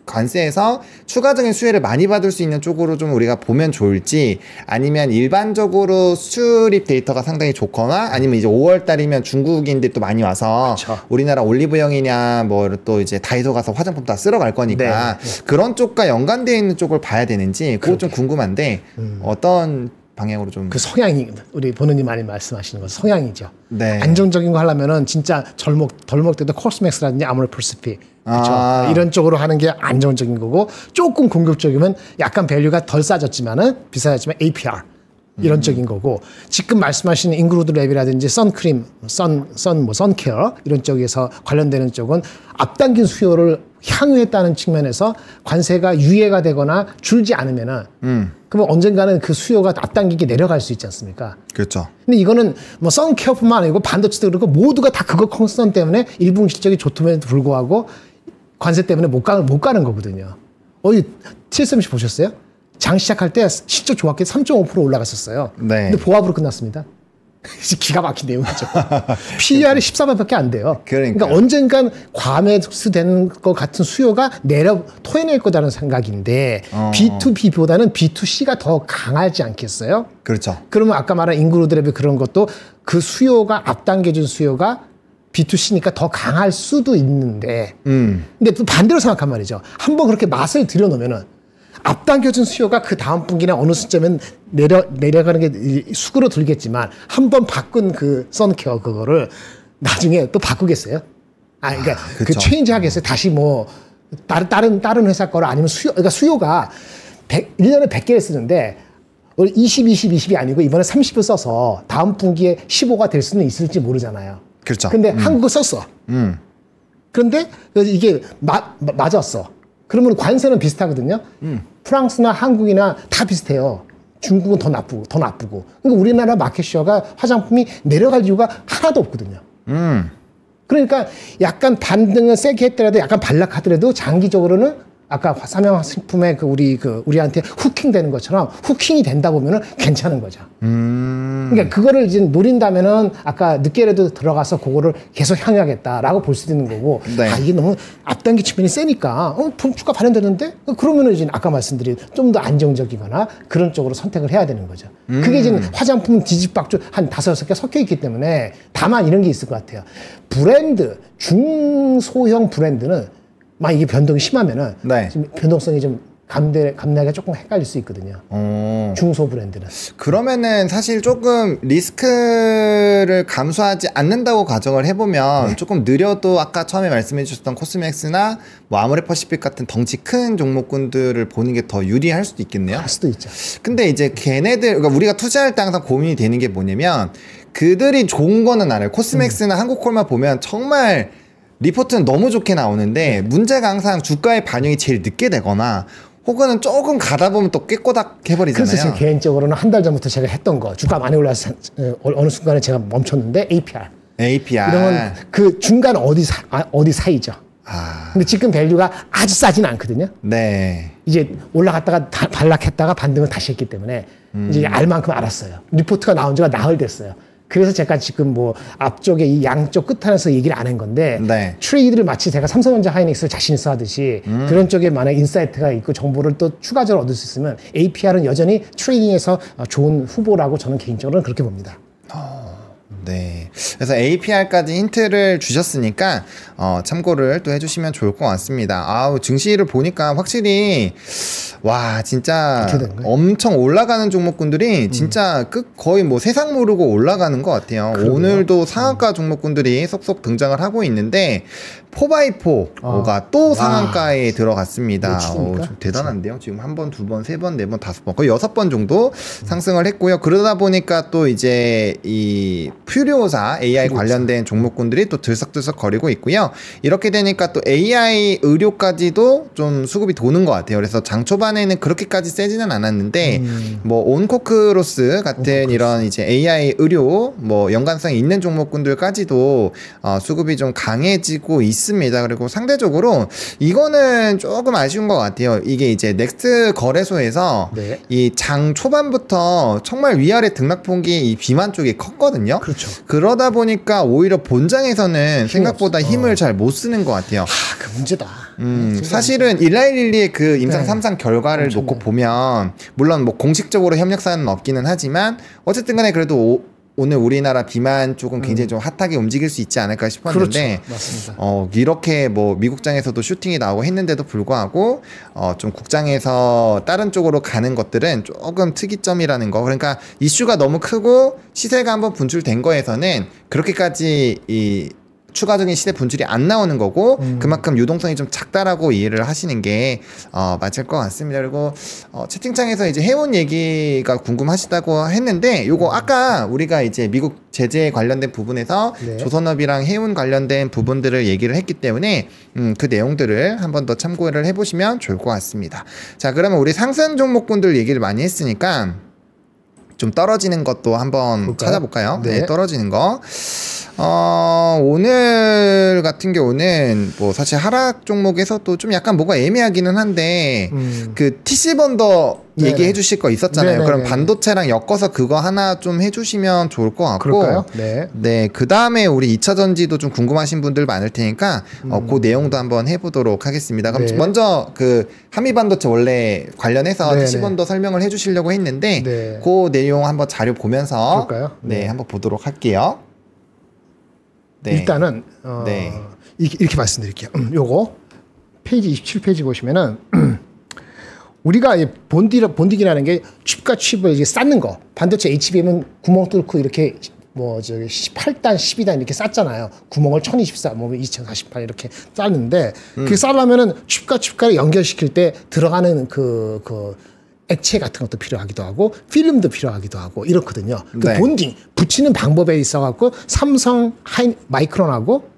관세에서 추가적인 수혜를 많이 받을 수 있는 쪽으로 좀 우리가 보면 좋을지 아니면 일반적으로 수출입 데이터가 상당히 좋거나 아니면 이제 5월 달이면 중국인들이 또 많이 와서 그쵸. 우리나라 올리브영이냐 뭐 또 이제 다이소 가서 화장품 다 쓸어 갈 거니까 그런 쪽과 연관되어 있는 쪽을 봐야 되는지 그거 좀 궁금한데 어떤 방향으로 좀 그 성향이 우리 본인이 많이 말씀하시는 건 성향이죠. 네. 안정적인 거 하려면은 진짜 덜 먹때도 코스맥스라든지 아모레프스피 그렇죠. 이런 쪽으로 하는 게 안정적인 거고 조금 공격적이면 약간 밸류가 덜 싸졌지만은 비싸졌지만 APR 이런 쪽인 거고 지금 말씀하시는 잉그루드 랩이라든지 선크림, 선케어 이런 쪽에서 관련되는 쪽은 앞당긴 수요를 향유했다는 측면에서 관세가 유예가 되거나 줄지 않으면은 그러면 언젠가는 그 수요가 앞당기게 내려갈 수 있지 않습니까? 그렇죠. 근데 이거는 뭐 선케어뿐만 아니고 반도체도 그렇고 모두가 다 그거 컨선 때문에 일부 실적이 좋음에도 불구하고 관세 때문에 못 가는 거거든요. TSMC 보셨어요? 장 시작할 때 실적 좋았게 3.5% 올라갔었어요. 네. 근데 보합으로 끝났습니다. 기가 막힌 내용이죠. PER이 14배밖에 안 돼요. 그러니까 언젠간 과매수되는 것 같은 수요가 토해낼 거다라는 생각인데 B2B보다는 B2C가 더 강하지 않겠어요? 그렇죠. 그러면 아까 말한 잉그루드랩의 그런 것도 그 수요가 앞당겨준 수요가 B2C니까 더 강할 수도 있는데 근데 또 반대로 생각한 말이죠. 한번 그렇게 맛을 들여놓으면은 앞당겨진 수요가 그 다음 분기나 어느 시점엔 내려가는 게 수그러들겠지만 한번 바꾼 그 선케어 그거를 나중에 또 바꾸겠어요? 그러니까 그 체인지 하겠어요? 다시 뭐 다른 회사 거를 아니면 그러니까 수요가 1년에 100개를 쓰는데 20, 20이 아니고 이번에 30을 써서 다음 분기에 15가 될 수는 있을지 모르잖아요. 그렇죠. 근데 한국어 썼어. 그런데 이게 맞았어. 그러면 관세는 비슷하거든요. 프랑스나 한국이나 다 비슷해요. 중국은 더 나쁘고. 그러니까 우리나라 마켓쉐어가 화장품이 내려갈 이유가 하나도 없거든요. 그러니까 약간 반등을 세게 했더라도 약간 반락하더라도 장기적으로는 아까 삼양식품의 우리한테 후킹 되는 것처럼 후킹이 된다 보면은 괜찮은 거죠. 그러니까 그거를 이제 노린다면은 아까 늦게라도 들어가서 그거를 계속 향유하겠다라고 볼 수도 있는 거고. 네. 이게 너무 앞당기 측면이 세니까 주가 반영되는데 그러면은 이제 아까 말씀드린 좀 더 안정적이거나 그런 쪽으로 선택을 해야 되는 거죠. 그게 이제 화장품 뒤집박죽 한 5-6개 섞여 있기 때문에 다만 이런 게 있을 것 같아요. 브랜드 중소형 브랜드는 만 이게 변동이 심하면은 네. 지금 변동성이 좀 감내가 조금 헷갈릴 수 있거든요. 중소 브랜드는. 그러면은 사실 조금 리스크를 감수하지 않는다고 가정을 해보면 네. 조금 느려도 아까 처음에 말씀해 주셨던 코스맥스나 뭐 아모레퍼시픽 같은 덩치 큰 종목군들을 보는 게 더 유리할 수도 있겠네요. 할 수도 있죠. 근데 이제 걔네들, 그러니까 우리가 투자할 때 항상 고민이 되는 게 뭐냐면 그들이 좋은 거는 알아요. 코스맥스나 한국콜만 보면 정말 리포트는 너무 좋게 나오는데 문제가 항상 주가의 반영이 제일 늦게 되거나 혹은 조금 가다 보면 또 깨꼬닥 해버리잖아요. 그래서 지금 개인적으로는 한 달 전부터 제가 했던 거 주가 많이 올라서 어느 순간에 제가 멈췄는데 APR. 이러면 그 중간 어디 사이죠. 근데 지금 밸류가 아주 싸진 않거든요. 네. 이제 올라갔다가 반락했다가 반등을 다시 했기 때문에 이제 알 만큼 알았어요. 리포트가 나온 지가 나흘 됐어요. 그래서 제가 지금 뭐 앞쪽에 이 양쪽 끝판에서 얘기를 안 한 건데 네. 트레이드를 마치 제가 삼성전자 하이닉스를 자신 있어 하듯이 그런 쪽에 만약 인사이트가 있고 정보를 또 추가적으로 얻을 수 있으면 APR은 여전히 트레이딩에서 좋은 후보라고 저는 개인적으로는 그렇게 봅니다. 네. 그래서 APR까지 힌트를 주셨으니까 참고를 또 해주시면 좋을 것 같습니다. 아우, 증시를 보니까 확실히 와 진짜 엄청 올라가는 종목군들이 진짜 거의 뭐 세상 모르고 올라가는 것 같아요. 그러게요. 오늘도 상한가 종목군들이 속속 등장을 하고 있는데 4x4가 또 상한가에 들어갔습니다. 좀 대단한데요. 지금 한 번, 두 번, 세 번, 네 번, 다섯 번, 거의 6번 정도 상승을 했고요. 그러다 보니까 또 이제 이 퓨리오사 AI 관련된 종목군들이 또 들썩들썩 거리고 있고요. 이렇게 되니까 또 AI 의료까지도 좀 수급이 도는 것 같아요. 그래서 장 초반에는 그렇게까지 세지는 않았는데 뭐 온코크로스 같은 이런 이제 AI 의료 뭐 연관성이 있는 종목군들까지도 수급이 좀 강해지고 있습니다. 그리고 상대적으로 이거는 조금 아쉬운 것 같아요. 이게 이제 넥스트 거래소에서 네. 이 장 초반부터 정말 위아래 등락폭이 이 비만 쪽이 컸거든요. 그렇죠. 그러다 보니까 오히려 본장에서는 생각보다 힘을 잘 못 쓰는 것 같아요. 그 문제다. 사실은 1112의 그 임상 3상 결과를 놓고 보면 물론 뭐 공식적으로 협력사는 없기는 하지만 어쨌든 간에 그래도 오늘 우리나라 비만 쪽은 굉장히 좀 핫하게 움직일 수 있지 않을까 싶었는데 그렇죠. 맞습니다. 이렇게 뭐 미국장에서도 슈팅이 나오고 했는데도 불구하고 좀 국장에서 다른 쪽으로 가는 것들은 조금 특이점이라는 거. 그러니까 이슈가 너무 크고 시세가 한번 분출된 거에서는 그렇게까지 이 추가적인 시세 분출이 안 나오는 거고 그만큼 유동성이 좀 작다라고 이해를 하시는 게 맞을 것 같습니다. 그리고 채팅창에서 이제 해운 얘기가 궁금하시다고 했는데 요거 아까 우리가 이제 미국 제재 관련된 부분에서 네. 조선업이랑 해운 관련된 부분들을 얘기를 했기 때문에 그 내용들을 한 번 더 참고를 해보시면 좋을 것 같습니다. 자, 그러면 우리 상승 종목군들 얘기를 많이 했으니까 좀 떨어지는 것도 한번 볼까요? 찾아볼까요? 네. 네, 떨어지는 거. 오늘 같은 경우는 뭐 사실 하락 종목에서도 좀 약간 뭐가 애매하기는 한데 그 TC번더 네네. 얘기해 주실 거 있었잖아요. 네네네. 그럼 반도체랑 엮어서 그거 하나 좀 해주시면 좋을 것 같고. 그럴까요? 네. 네, 그 다음에 우리 2차 전지도 좀 궁금하신 분들 많을 테니까 그 내용도 한번 해보도록 하겠습니다. 그럼 네. 먼저 그 한미반도체 원래 관련해서 네네. TC번더 설명을 해주시려고 했는데 네. 그 내용 한번 자료 보면서 그럴까요? 네, 네. 한번 보도록 할게요. 네. 일단은 네. 이렇게 말씀드릴게요. 요거 페이지 27페이지 보시면은 우리가 이 본딩이라는 게 칩과 칩을 이제 쌓는 거. 반도체 HBM은 구멍 뚫고 이렇게 뭐 저기 8단, 12단 이렇게 쌓잖아요. 구멍을 1024, 뭐 2048 이렇게 쌓는데 그 쌓으려면은 칩과 칩과를 연결시킬 때 들어가는 그 액체 같은 것도 필요하기도 하고 필름도 필요하기도 하고 이렇거든요. 그 네. 본딩 붙이는 방법에 있어갖고 삼성 마이크론하고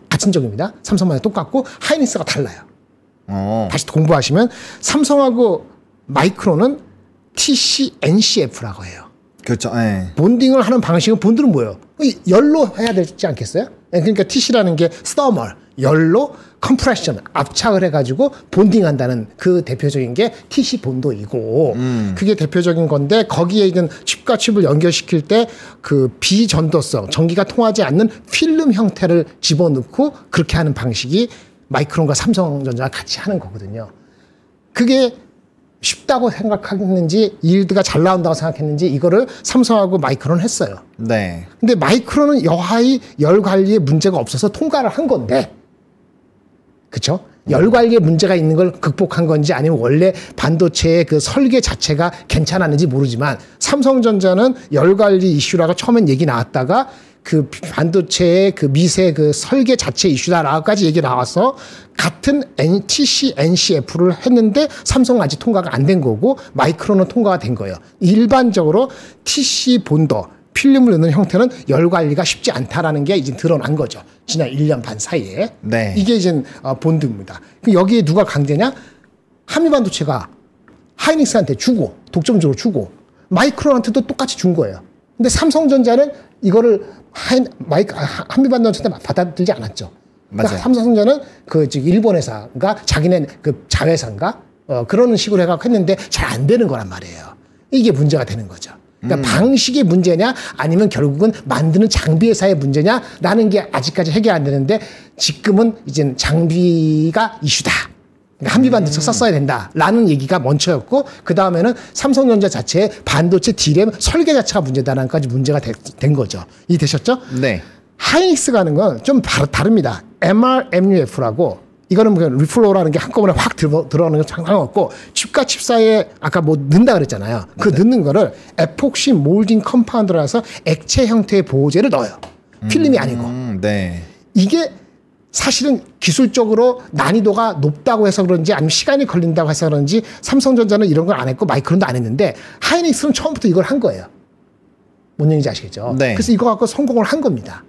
같은 종입니다. 삼성마다 똑같고 하이닉스가 달라요. 다시 공부하시면 삼성하고 마이크론은 TC-NCF라고 해요. 그렇죠. 네. 본딩을 하는 방식은 본드는 뭐예요? 열로 해야 되지 않겠어요? 그러니까 TC라는 게 스터멀, 열로 컴프레션, 압착을 해가지고 본딩한다는 그 대표적인 게 TC 본도이고 그게 대표적인 건데 거기에 있는 칩과 칩을 연결시킬 때 그 비전도성, 전기가 통하지 않는 필름 형태를 집어넣고 그렇게 하는 방식이 마이크론과 삼성전자가 같이 하는 거거든요. 그게 쉽다고 생각했는지 일드가 잘 나온다고 생각했는지 이거를 삼성하고 마이크론은 했어요. 네. 근데 마이크론은 여하이 열 관리에 문제가 없어서 통과를 한 건데 그렇죠? 열 관리에 문제가 있는 걸 극복한 건지 아니면 원래 반도체의 그 설계 자체가 괜찮았는지 모르지만 삼성전자는 열 관리 이슈라고 처음엔 얘기 나왔다가 그 반도체의 그 미세 그 설계 자체 이슈다라고까지 얘기 나와서 같은 TC, NCF를 했는데 삼성은 아직 통과가 안 된 거고 마이크론은 통과가 된 거예요. 일반적으로 TC 본더 필름을 넣는 형태는 열 관리가 쉽지 않다라는 게 이제 드러난 거죠. 지난 1년 반 사이에. 네. 이게 이제 본드입니다. 여기에 누가 강제냐? 한미반도체가 하이닉스한테 주고 독점적으로 주고 마이크론한테도 똑같이 준 거예요. 근데 삼성전자는 이거를 한미반도체한테 받아들이지 않았죠. 그러니까 삼성전자는 그 일본 회사가 자기네 그 자회사인가 그런 식으로 해갖고 했는데 잘 안 되는 거란 말이에요. 이게 문제가 되는 거죠. 그러니까 방식의 문제냐 아니면 결국은 만드는 장비 회사의 문제냐라는 게 아직까지 해결 안 되는데 지금은 이제 장비가 이슈다. 그러니까 한미반도체 썼어야 된다라는 얘기가 먼저였고 그 다음에는 삼성전자 자체의 반도체 D램 설계 자체가 문제다라는 까지 문제가 된 거죠. 이해되셨죠? 네. 하이닉스가 하는 건 좀 다릅니다. MRMUF라고 이거는 뭐 리플로우라는 게 한꺼번에 확 들어가는 건 상관없고 칩과 칩 사이에 아까 뭐 넣는다 그랬잖아요. 그 넣는 거를 에폭시 몰딩 컴파운드라서 액체 형태의 보호제를 넣어요. 필름이 아니고. 네. 이게 사실은 기술적으로 난이도가 높다고 해서 그런지 아니면 시간이 걸린다고 해서 그런지 삼성전자는 이런 걸 안 했고 마이크론도 안 했는데 하이닉스는 처음부터 이걸 한 거예요. 뭔 얘기인지 아시겠죠? 네. 그래서 이거 갖고 성공을 한 겁니다.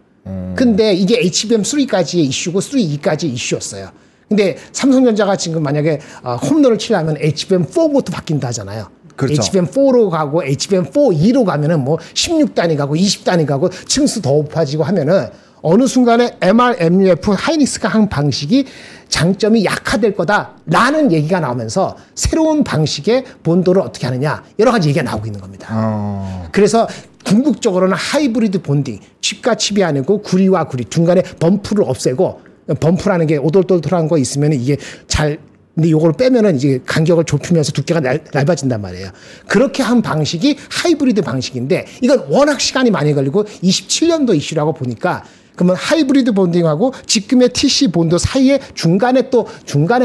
근데 이게 HBM3까지의 이슈고 3E까지 이슈였어요. 근데 삼성전자가 지금 만약에 홈런을 치려면 HBM4부터 바뀐다 하잖아요. 그렇죠. HBM4로 가고 HBM4E로 가면은 뭐 16단위 가고 20단위 가고 층수 더 높아지고 하면은 어느 순간에 MRMUF 하이닉스가 한 방식이 장점이 약화될 거다라는 얘기가 나오면서 새로운 방식의 본도를 어떻게 하느냐 여러 가지 얘기가 나오고 있는 겁니다. 그래서 궁극적으로는 하이브리드 본딩, 칩과 칩이 아니고 구리와 구리 중간에 범프를 없애고 범프라는 게 오돌돌돌한 거 있으면 이게 잘 근데 요걸 빼면은 이제 간격을 좁히면서 두께가 얇아진단 말이에요. 그렇게 한 방식이 하이브리드 방식인데 이건 워낙 시간이 많이 걸리고 27년도 이슈라고 보니까 그러면 하이브리드 본딩하고 지금의 TC 본도 사이에 중간에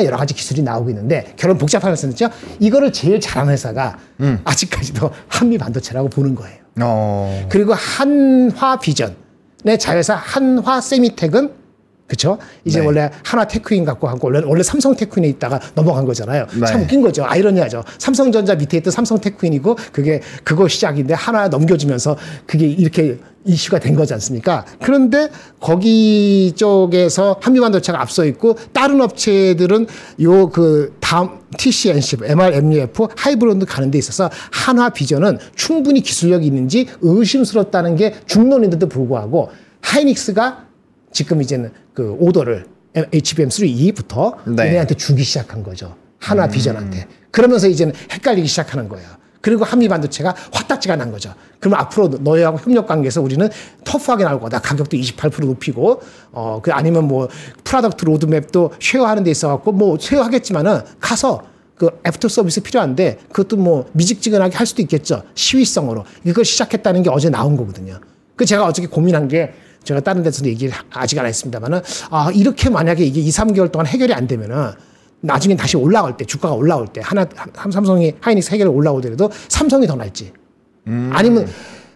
여러 가지 기술이 나오고 있는데 결론 복잡한 걸 쓰는죠. 이거를 제일 잘하는 회사가 아직까지도 한미 반도체라고 보는 거예요. 그리고 한화 비전의 자회사 한화 세미텍은 그렇죠? 이제 네. 원래 하나 테크인 갖고 하고 원래 삼성 테크인에 있다가 넘어간 거잖아요. 네. 참 웃긴 거죠. 아이러니하죠. 삼성전자 밑에 있던 삼성 테크인이고 그거 시작인데 하나 넘겨주면서 그게 이렇게 이슈가 된 거지 않습니까? 그런데 거기 쪽에서 한미반도체가 앞서 있고 다른 업체들은 요 그 다음 TCNC, MRMUF 하이브리드 가는 데 있어서 한화 비전은 충분히 기술력이 있는지 의심스럽다는 게 중론인데도 불구하고 하이닉스가 지금 이제는 그 오더를 HBM3E부터 네. 얘네한테 주기 시작한 거죠. 한화 비전한테. 그러면서 이제는 헷갈리기 시작하는 거예요. 그리고 한미 반도체가 화딱지가 난 거죠. 그럼 앞으로 너희하고 협력 관계에서 우리는 터프하게 나올 거다. 가격도 28% 높이고, 그 아니면 뭐 프로덕트 로드맵도 쉐어하는 데 있어갖고 뭐 쉐어하겠지만은 가서 그 애프터 서비스 필요한데 그것도 뭐 미직지근하게 할 수도 있겠죠. 시위성으로. 이걸 시작했다는 게 어제 나온 거거든요. 그 제가 어저께 고민한 게 제가 다른 데서는 얘기를 아직 안 했습니다만은 이렇게 만약에 이게 2, 3개월 동안 해결이 안 되면은 나중에 다시 올라올 때 주가가 올라올 때 삼성이 하이닉스 해결이 올라오더라도 삼성이 더 날지 아니면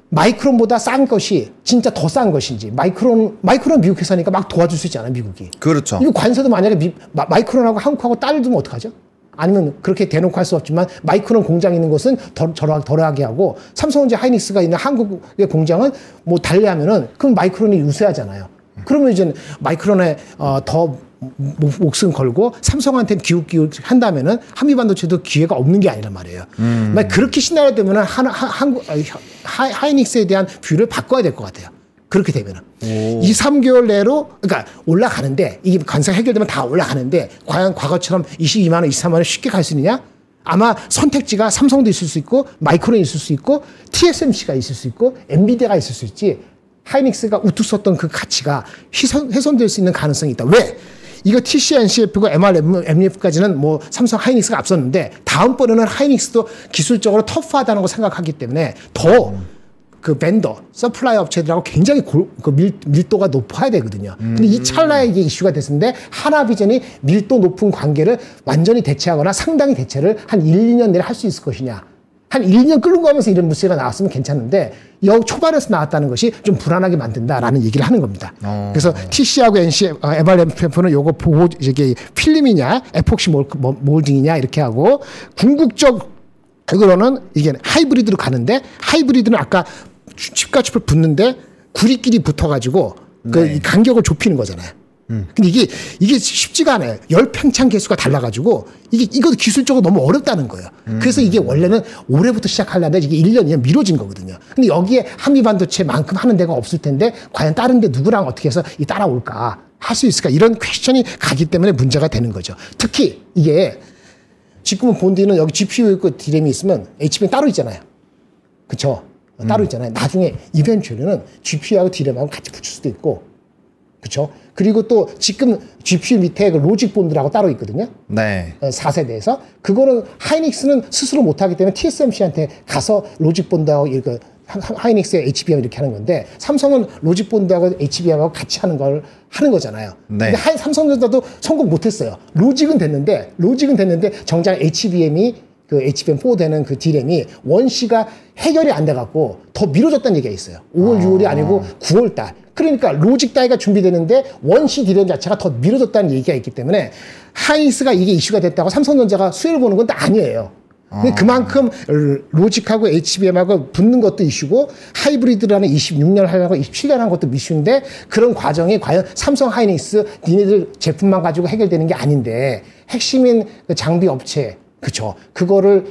마이크론보다 싼 것이 진짜 더 싼 것인지 마이크론 미국 회사니까 막 도와줄 수 있잖아요 미국이. 그렇죠. 이거 관세도 만약에 마이크론하고 한국하고 딸을 두면 어떡하죠? 아니면 그렇게 대놓고 할 수 없지만 마이크론 공장 있는 곳은 덜하게 하고 삼성전자 하이닉스가 있는 한국의 공장은 뭐 달리하면은 그럼 마이크론이 우세하잖아요. 그러면 이제 마이크론에 더 목숨 걸고 삼성한테는 기웃기웃 한다면은 한미반도체도 기회가 없는 게 아니란 말이에요. 그렇게 시나리오 되면은 하이닉스에 대한 뷰를 바꿔야 될 것 같아요. 그렇게 되면은. 2, 3개월 내로, 그러니까 올라가는데, 이게 관세가 해결되면 다 올라가는데, 과연 과거처럼 22만 원, 23만 원 쉽게 갈 수 있느냐? 아마 선택지가 삼성도 있을 수 있고, 마이크론이 있을 수 있고, TSMC가 있을 수 있고, 엔비디아가 있을 수 있지, 하이닉스가 우뚝 섰던 그 가치가 훼손될 수 있는 가능성이 있다. 왜? 이거 TC, NCF고 MRMF까지는 뭐 삼성 하이닉스가 앞섰는데 다음번에는 하이닉스도 기술적으로 터프하다는 걸 생각하기 때문에 더 그 벤더, 서플라이 업체들하고 굉장히 밀도가 높아야 되거든요. 근데 이 찰나에 이게 이슈가 됐는데 하나비전이 밀도 높은 관계를 완전히 대체하거나 상당히 대체를 한 1, 2년 내에 할 수 있을 것이냐. 한 1, 2년 끌고 가면서 이런 뉴스가 나왔으면 괜찮은데 초반에서 나왔다는 것이 좀 불안하게 만든다라는 얘기를 하는 겁니다. 그래서 TC하고 NC, MRMF는 요거 보고 이게 필름이냐, 에폭시 몰딩이냐 이렇게 하고 궁극적으로는 이게 하이브리드로 가는데 하이브리드는 아까 칩과 칩을 붙는데 구리끼리 붙어가지고 그 간격을 좁히는 거잖아요. 근데 이게 쉽지가 않아요. 열 팽창 개수가 달라가지고 이것도 기술적으로 너무 어렵다는 거예요. 그래서 이게 원래는 올해부터 시작하려는데 이게 1년 이상 미뤄진 거거든요. 근데 여기에 한미반도체만큼 하는 데가 없을 텐데 과연 다른 데 누구랑 어떻게 해서 따라올까? 할 수 있을까? 이런 퀘스천이 가기 때문에 문제가 되는 거죠. 특히 이게 지금은 본디는 여기 GPU 있고 D램이 있으면 HBM 따로 있잖아요. 그쵸? 따로 있잖아요. 나중에 이벤츄얼리는 GPU하고 D램하고 같이 붙일 수도 있고 그렇죠? 그리고 또 지금 GPU 밑에 그 로직 본드라고 따로 있거든요. 네. 4세대에서 그거는 하이닉스는 스스로 못하기 때문에 TSMC한테 가서 로직 본드하고 이렇게 하이닉스의 HBM 이렇게 하는 건데 삼성은 로직 본드하고 HBM하고 같이 하는 거잖아요. 네. 근데 삼성전자도 성공 못했어요. 로직은 됐는데 정작 HBM이 그 HBM4 되는 그 D램이 원시가 해결이 안 돼갖고 더 미뤄졌다는 얘기가 있어요. 5월, 6월이 아니고 9월 달. 그러니까 로직 따위가 준비되는데 원시 D램 자체가 더 미뤄졌다는 얘기가 있기 때문에 하이닉스가 이게 이슈가 됐다고 삼성전자가 수혜를 보는 건 아니에요. 근데 그만큼 로직하고 HBM하고 붙는 것도 이슈고 하이브리드라는 26년 하려고 27년 한 것도 이슈인데 그런 과정이 과연 삼성 하이닉스 니네들 제품만 가지고 해결되는 게 아닌데 핵심인 그 장비 업체 그쵸. 그거를,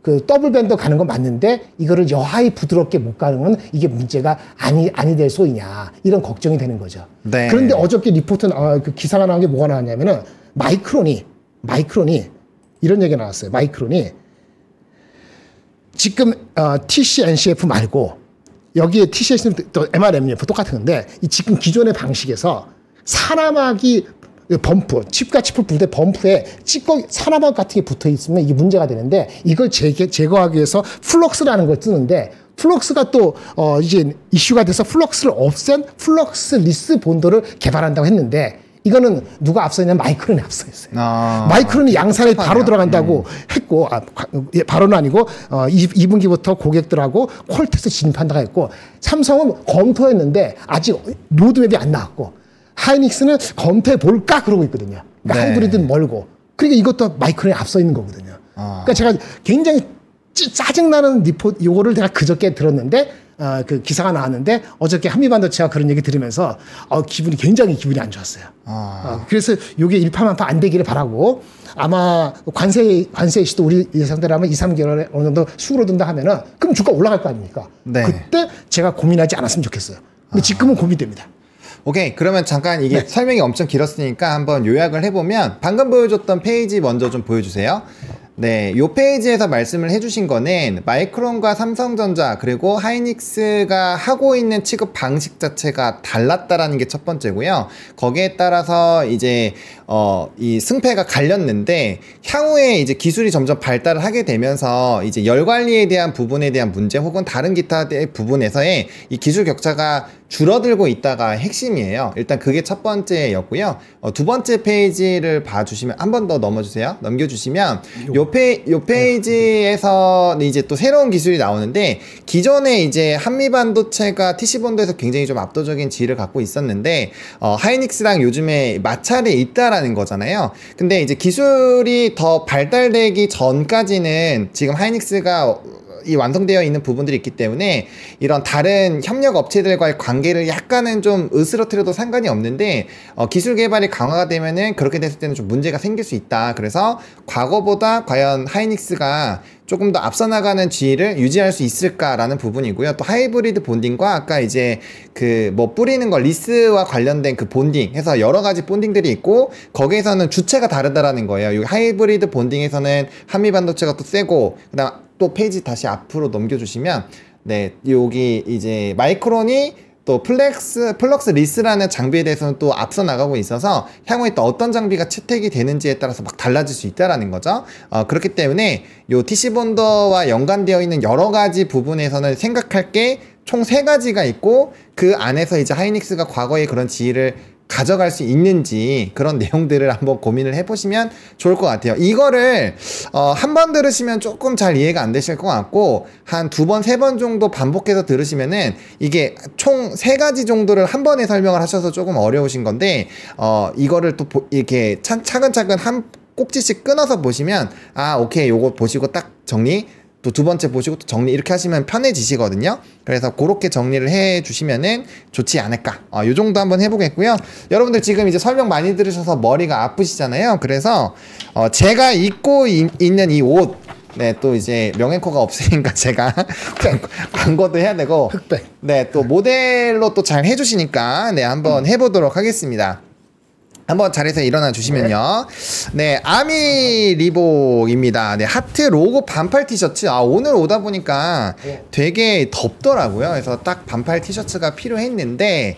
그 더블 밴더 가는 건 맞는데, 이거를 여하이 부드럽게 못 가는 건 이게 문제가 아니 될 소이냐. 이런 걱정이 되는 거죠. 네. 그런데 어저께 리포트, 그 기사가 나온 게 뭐가 나왔냐면은, 마이크론이, 이런 얘기가 나왔어요. 마이크론이, 지금, TC, NCF 말고, 여기에 TC, NCF 또 MRMF 똑같은 건데, 이 지금 기존의 방식에서 사나막이 범프, 칩과 칩을 부을 때 범프에 산화막 같은 게 붙어 있으면 이게 문제가 되는데 이걸 제거하기 위해서 플럭스라는 걸 쓰는데 플럭스가 또 이제 이슈가 돼서 플럭스를 없앤 플럭스리스 본드를 개발한다고 했는데 이거는 누가 앞서냐면 마이크론이 앞서 있어요. 마이크론이 양산에 바로 들어간다고 했고 바로는 아니고 2분기부터 고객들하고 콜텍스 진입한다고 했고 삼성은 검토했는데 아직 로드맵이 안 나왔고 하이닉스는 검토해 볼까 그러고 있거든요. 그러니까 하이브리드는 멀고. 그러니까 이것도 마이크론에 앞서 있는 거거든요. 그러니까 제가 굉장히 짜증나는 요거를 제가 그저께 들었는데 그 기사가 나왔는데 어저께 한미반도체가 그런 얘기 들으면서 굉장히 기분이 안 좋았어요. 그래서 요게 일파만파 안 되기를 바라고 아마 관세 시도 우리 예상대로라면 2, 3개월에 어느 정도 수그러든다 하면은 그럼 주가 올라갈 거 아닙니까? 네. 그때 제가 고민하지 않았으면 좋겠어요. 근데 지금은 고민됩니다. 오케이. 그러면 잠깐 이게 설명이 엄청 길었으니까 한번 요약을 해보면 방금 보여줬던 페이지 먼저 좀 보여주세요. 네, 요 페이지에서 말씀을 해주신 거는 마이크론과 삼성전자 그리고 하이닉스가 하고 있는 취급 방식 자체가 달랐다라는 게 첫 번째고요. 거기에 따라서 이제 이 승패가 갈렸는데 향후에 이제 기술이 점점 발달을 하게 되면서 이제 열 관리에 대한 부분에 대한 문제 혹은 다른 기타 부분에서의 이 기술 격차가 줄어들고 있다가 핵심이에요. 일단 그게 첫 번째였고요. 두 번째 페이지를 봐주시면 한 번 더 넘겨주시면 요 페이지에서 이제 또 새로운 기술이 나오는데 기존에 이제 한미반도체가 TC본드에서 굉장히 좀 압도적인 지위를 갖고 있었는데 하이닉스랑 요즘에 마찰이 있다라는 거잖아요. 근데 이제 기술이 더 발달되기 전까지는 지금 하이닉스가 이 완성되어 있는 부분들이 있기 때문에 이런 다른 협력 업체들과의 관계를 약간은 좀 으스러뜨려도 상관이 없는데 기술 개발이 강화가 되면은 그렇게 됐을 때는 좀 문제가 생길 수 있다. 그래서 과거보다 과연 하이닉스가 조금 더 앞서 나가는 지위를 유지할 수 있을까라는 부분이고요. 또 하이브리드 본딩과 아까 이제 그 뭐 뿌리는 거 리스와 관련된 그 본딩 해서 여러 가지 본딩들이 있고 거기에서는 주체가 다르다라는 거예요. 이 하이브리드 본딩에서는 한미 반도체가 또 세고 그다음 또 페이지 다시 앞으로 넘겨주시면 네 여기 이제 마이크론이 또 플럭스 리스라는 장비에 대해서는 또 앞서 나가고 있어서 향후에 또 어떤 장비가 채택이 되는지에 따라서 막 달라질 수 있다라는 거죠. 그렇기 때문에 요 TC 본더와 연관되어 있는 여러 가지 부분에서는 생각할 게 총 3가지가 있고 그 안에서 이제 하이닉스가 과거에 그런 지위를 가져갈 수 있는지 그런 내용들을 한번 고민을 해보시면 좋을 것 같아요. 이거를 한 번 들으시면 조금 잘 이해가 안 되실 것 같고 한 2번, 3번 정도 반복해서 들으시면은 이게 총 3가지 정도를 한 번에 설명을 하셔서 조금 어려우신 건데 이거를 또 이렇게 차근차근 한 꼭지씩 끊어서 보시면 아 오케이 요거 보시고 딱 정리 또 2번째 보시고 또 정리 이렇게 하시면 편해지시거든요. 그래서 그렇게 정리를 해 주시면은 좋지 않을까. 요 정도 한번 해보겠고요. 여러분들 지금 이제 설명 많이 들으셔서 머리가 아프시잖아요. 그래서 제가 입고 있는 이 옷, 네, 또 이제 명앵커가 없으니까 제가 광고도 해야 되고, 흑백. 네, 또 모델로 또 잘 해주시니까 네 한번 해보도록 하겠습니다. 한번 자리에서 일어나 주시면요. 네, 아미 리복입니다. 네, 하트 로고 반팔 티셔츠. 오늘 오다 보니까 되게 덥더라고요. 그래서 딱 반팔 티셔츠가 필요했는데,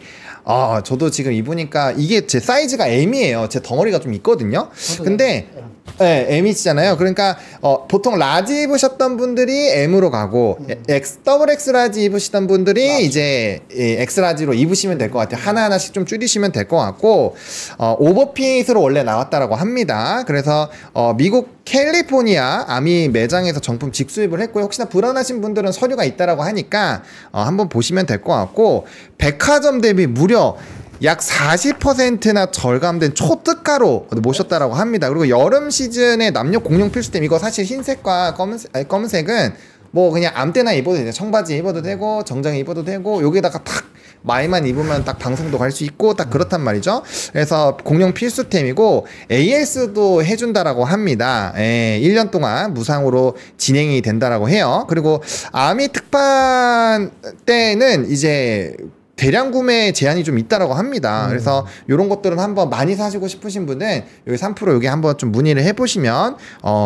저도 지금 입으니까 이게 제 사이즈가 M이에요. 제 덩어리가 좀 있거든요. 근데, 네, M이시잖아요. 그러니까, 보통 라지 입으셨던 분들이 M으로 가고, XXX 라지 입으시던 분들이 이제 X 라지로 입으시면 될 것 같아요. 하나하나씩 좀 줄이시면 될 것 같고, 오버핏으로 원래 나왔다라고 합니다. 그래서, 미국 캘리포니아 아미 매장에서 정품 직수입을 했고요. 혹시나 불안하신 분들은 서류가 있다라고 하니까, 한번 보시면 될 것 같고, 백화점 대비 무려 약 40%나 절감된 초특가로 모셨다라고 합니다. 그리고 여름 시즌에 남녀 공용 필수템 이거 사실 흰색과 검은색은 뭐 그냥 아무 때나 입어도 돼요. 청바지 입어도 되고 정장에 입어도 되고 여기다가 딱 마이만 입으면 딱 방송도 갈 수 있고 딱 그렇단 말이죠. 그래서 공용 필수템이고 AS도 해준다라고 합니다. 1년 동안 무상으로 진행이 된다라고 해요. 그리고 아미 특판 때는 이제 대량 구매 제한이 좀 있다라고 합니다. 그래서 이런 것들은 한번 많이 사시고 싶으신 분은 여기 3% 여기 한번 좀 문의를 해보시면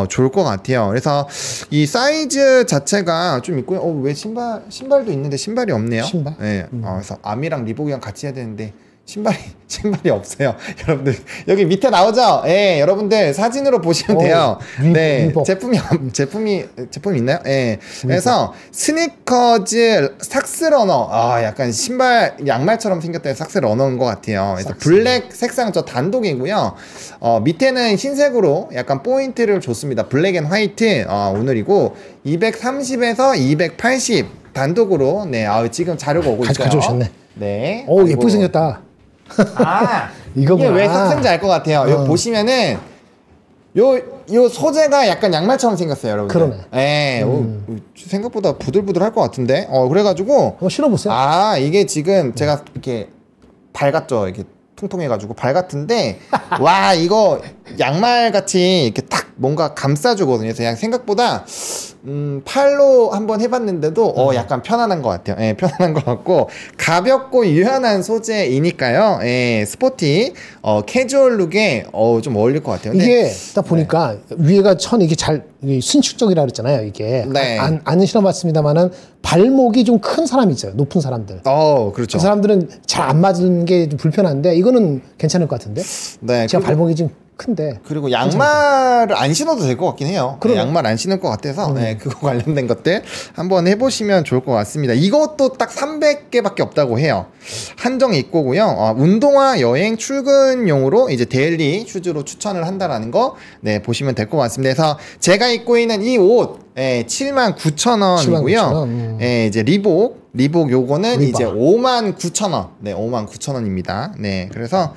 좋을 것 같아요. 그래서 이 사이즈 자체가 좀 있고요. 왜 신발도 있는데 신발이 없네요. 신발? 네. 그래서 아미랑 리복이랑 같이 해야 되는데 신발이 없어요. 여러분들 여기 밑에 나오죠? 예, 여러분들 사진으로 보시면 돼요. 네, 제품이 있나요? 예. 그래서 스니커즈 삭스러너, 약간 신발 양말처럼 생겼다 삭스러너인 것 같아요. 그래서 블랙 색상 저 단독이고요. 밑에는 흰색으로 약간 포인트를 줬습니다. 블랙 앤 화이트 오늘이고 230에서 280 단독으로 네, 지금 자료가 오고 있어요. 가져오셨네. 네. 오, 예쁘게 생겼다. 이게 왜 삭스인지 알 것 같아요. 요 보시면은 요 소재가 약간 양말처럼 생겼어요, 여러분. 그러네. 예. 생각보다 부들부들할 것 같은데. 그래가지고. 신어보세요. 이게 지금 제가 이렇게 밝았죠. 이렇게 통통해가지고 발 같은데 와 이거 양말같이 이렇게 딱 뭔가 감싸주거든요. 그래서 그냥 생각보다 팔로 한번 해봤는데도 약간 편안한 것 같아요. 예, 편안한 것 같고 가볍고 유연한 소재이니까요. 예, 스포티 캐주얼 룩에 좀 어울릴 것 같아요. 이게 딱 보니까 위에가 천 이게 잘 신축적이라 그랬잖아요. 이게 네. 안 신어봤습니다만은 발목이 좀 큰 사람이 있어요. 높은 사람들. 그렇죠. 그 사람들은 잘 안 맞는 게 좀 불편한데 이거는 괜찮을 것 같은데. 네. 제가 발목이 좀 큰데. 그리고 양말을 안 신어도 될 것 같긴 해요. 네, 양말 안 신을 것 같아서 네, 그거 관련된 것들 한번 해보시면 좋을 것 같습니다. 이것도 딱 300개밖에 없다고 해요. 한정 입고고요. 운동화, 여행, 출근용으로 이제 데일리 슈즈로 추천을 한다라는 거 네, 보시면 될 것 같습니다. 그래서 제가 입고 있는 이 옷 79,000원이고요. 이제 리복 요거는 이제 59,000원. 네, 59,000원입니다. 네, 그래서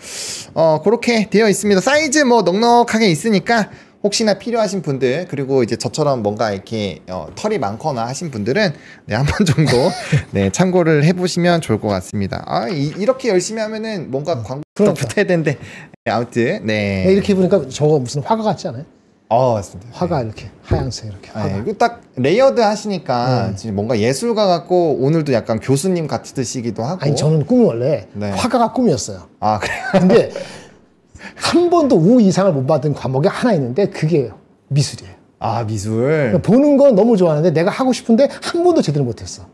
그렇게 되어 있습니다. 사이즈 뭐 넉넉하게 있으니까 혹시나 필요하신 분들 그리고 이제 저처럼 뭔가 이렇게 털이 많거나 하신 분들은 네, 한 번 정도 네, 참고를 해보시면 좋을 것 같습니다. 이렇게 열심히 하면은 뭔가 광고가 붙어야 되는데 아무튼 네. 이렇게 보니까 저거 무슨 화가 같지 않아요? 맞습니다. 화가 이렇게 하얀색 이렇게. 네, 딱 레이어드 하시니까 지금 뭔가 예술가 같고 오늘도 약간 교수님 같으시기도 하고. 아니 저는 꿈이 원래 화가가 꿈이었어요. 그래요? 근데 한 번도 우 이상을 못 받은 과목이 하나 있는데 그게 미술이에요. 미술. 그러니까 보는 건 너무 좋아하는데 내가 하고 싶은데 한 번도 제대로 못했어.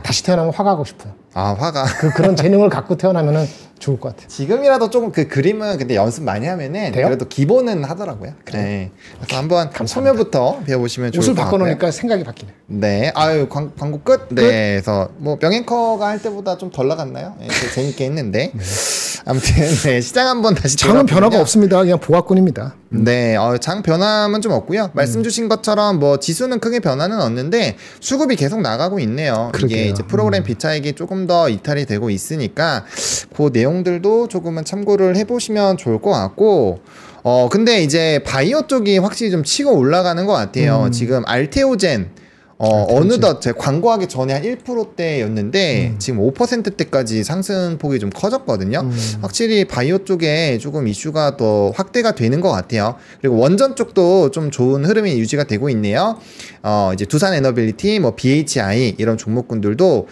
다시 태어나면 화가 하고 싶어요. 화가. 그런 재능을 갖고 태어나면은 좋을 것 같아요. 지금이라도 조금 그 그림은 근데 연습 많이 하면은 돼요? 그래도 기본은 하더라고요. 그래요? 네. 그래서 한번 처음부터 배워보시면 좋을 것 같아요. 옷을 바꿔놓으니까 생각이 바뀌네. 네. 광고 끝. 네. 그래서 뭐 명앵커가 할 때보다 좀 덜 나갔나요? 네, 재밌게 했는데. 아무튼 네, 시장 한번 다시 장은 변화가 없습니다. 그냥 보합권입니다. 네, 장 변화는 좀 없고요. 말씀 주신 것처럼 뭐 지수는 크게 변화는 없는데 수급이 계속 나가고 있네요. 그러게요. 이게 이제 프로그램 비차익이 조금 더 이탈이 되고 있으니까 그 내용들도 조금은 참고를 해보시면 좋을 것 같고. 근데 이제 바이오 쪽이 확실히 좀 치고 올라가는 것 같아요. 지금 알테오젠 어느덧 제 광고하기 전에 한 1%대였는데 지금 5%대까지 상승폭이 좀 커졌거든요. 확실히 바이오 쪽에 조금 이슈가 더 확대가 되는 것 같아요. 그리고 원전 쪽도 좀 좋은 흐름이 유지가 되고 있네요. 이제 두산 에너빌리티, 뭐 BHI 이런 종목군들도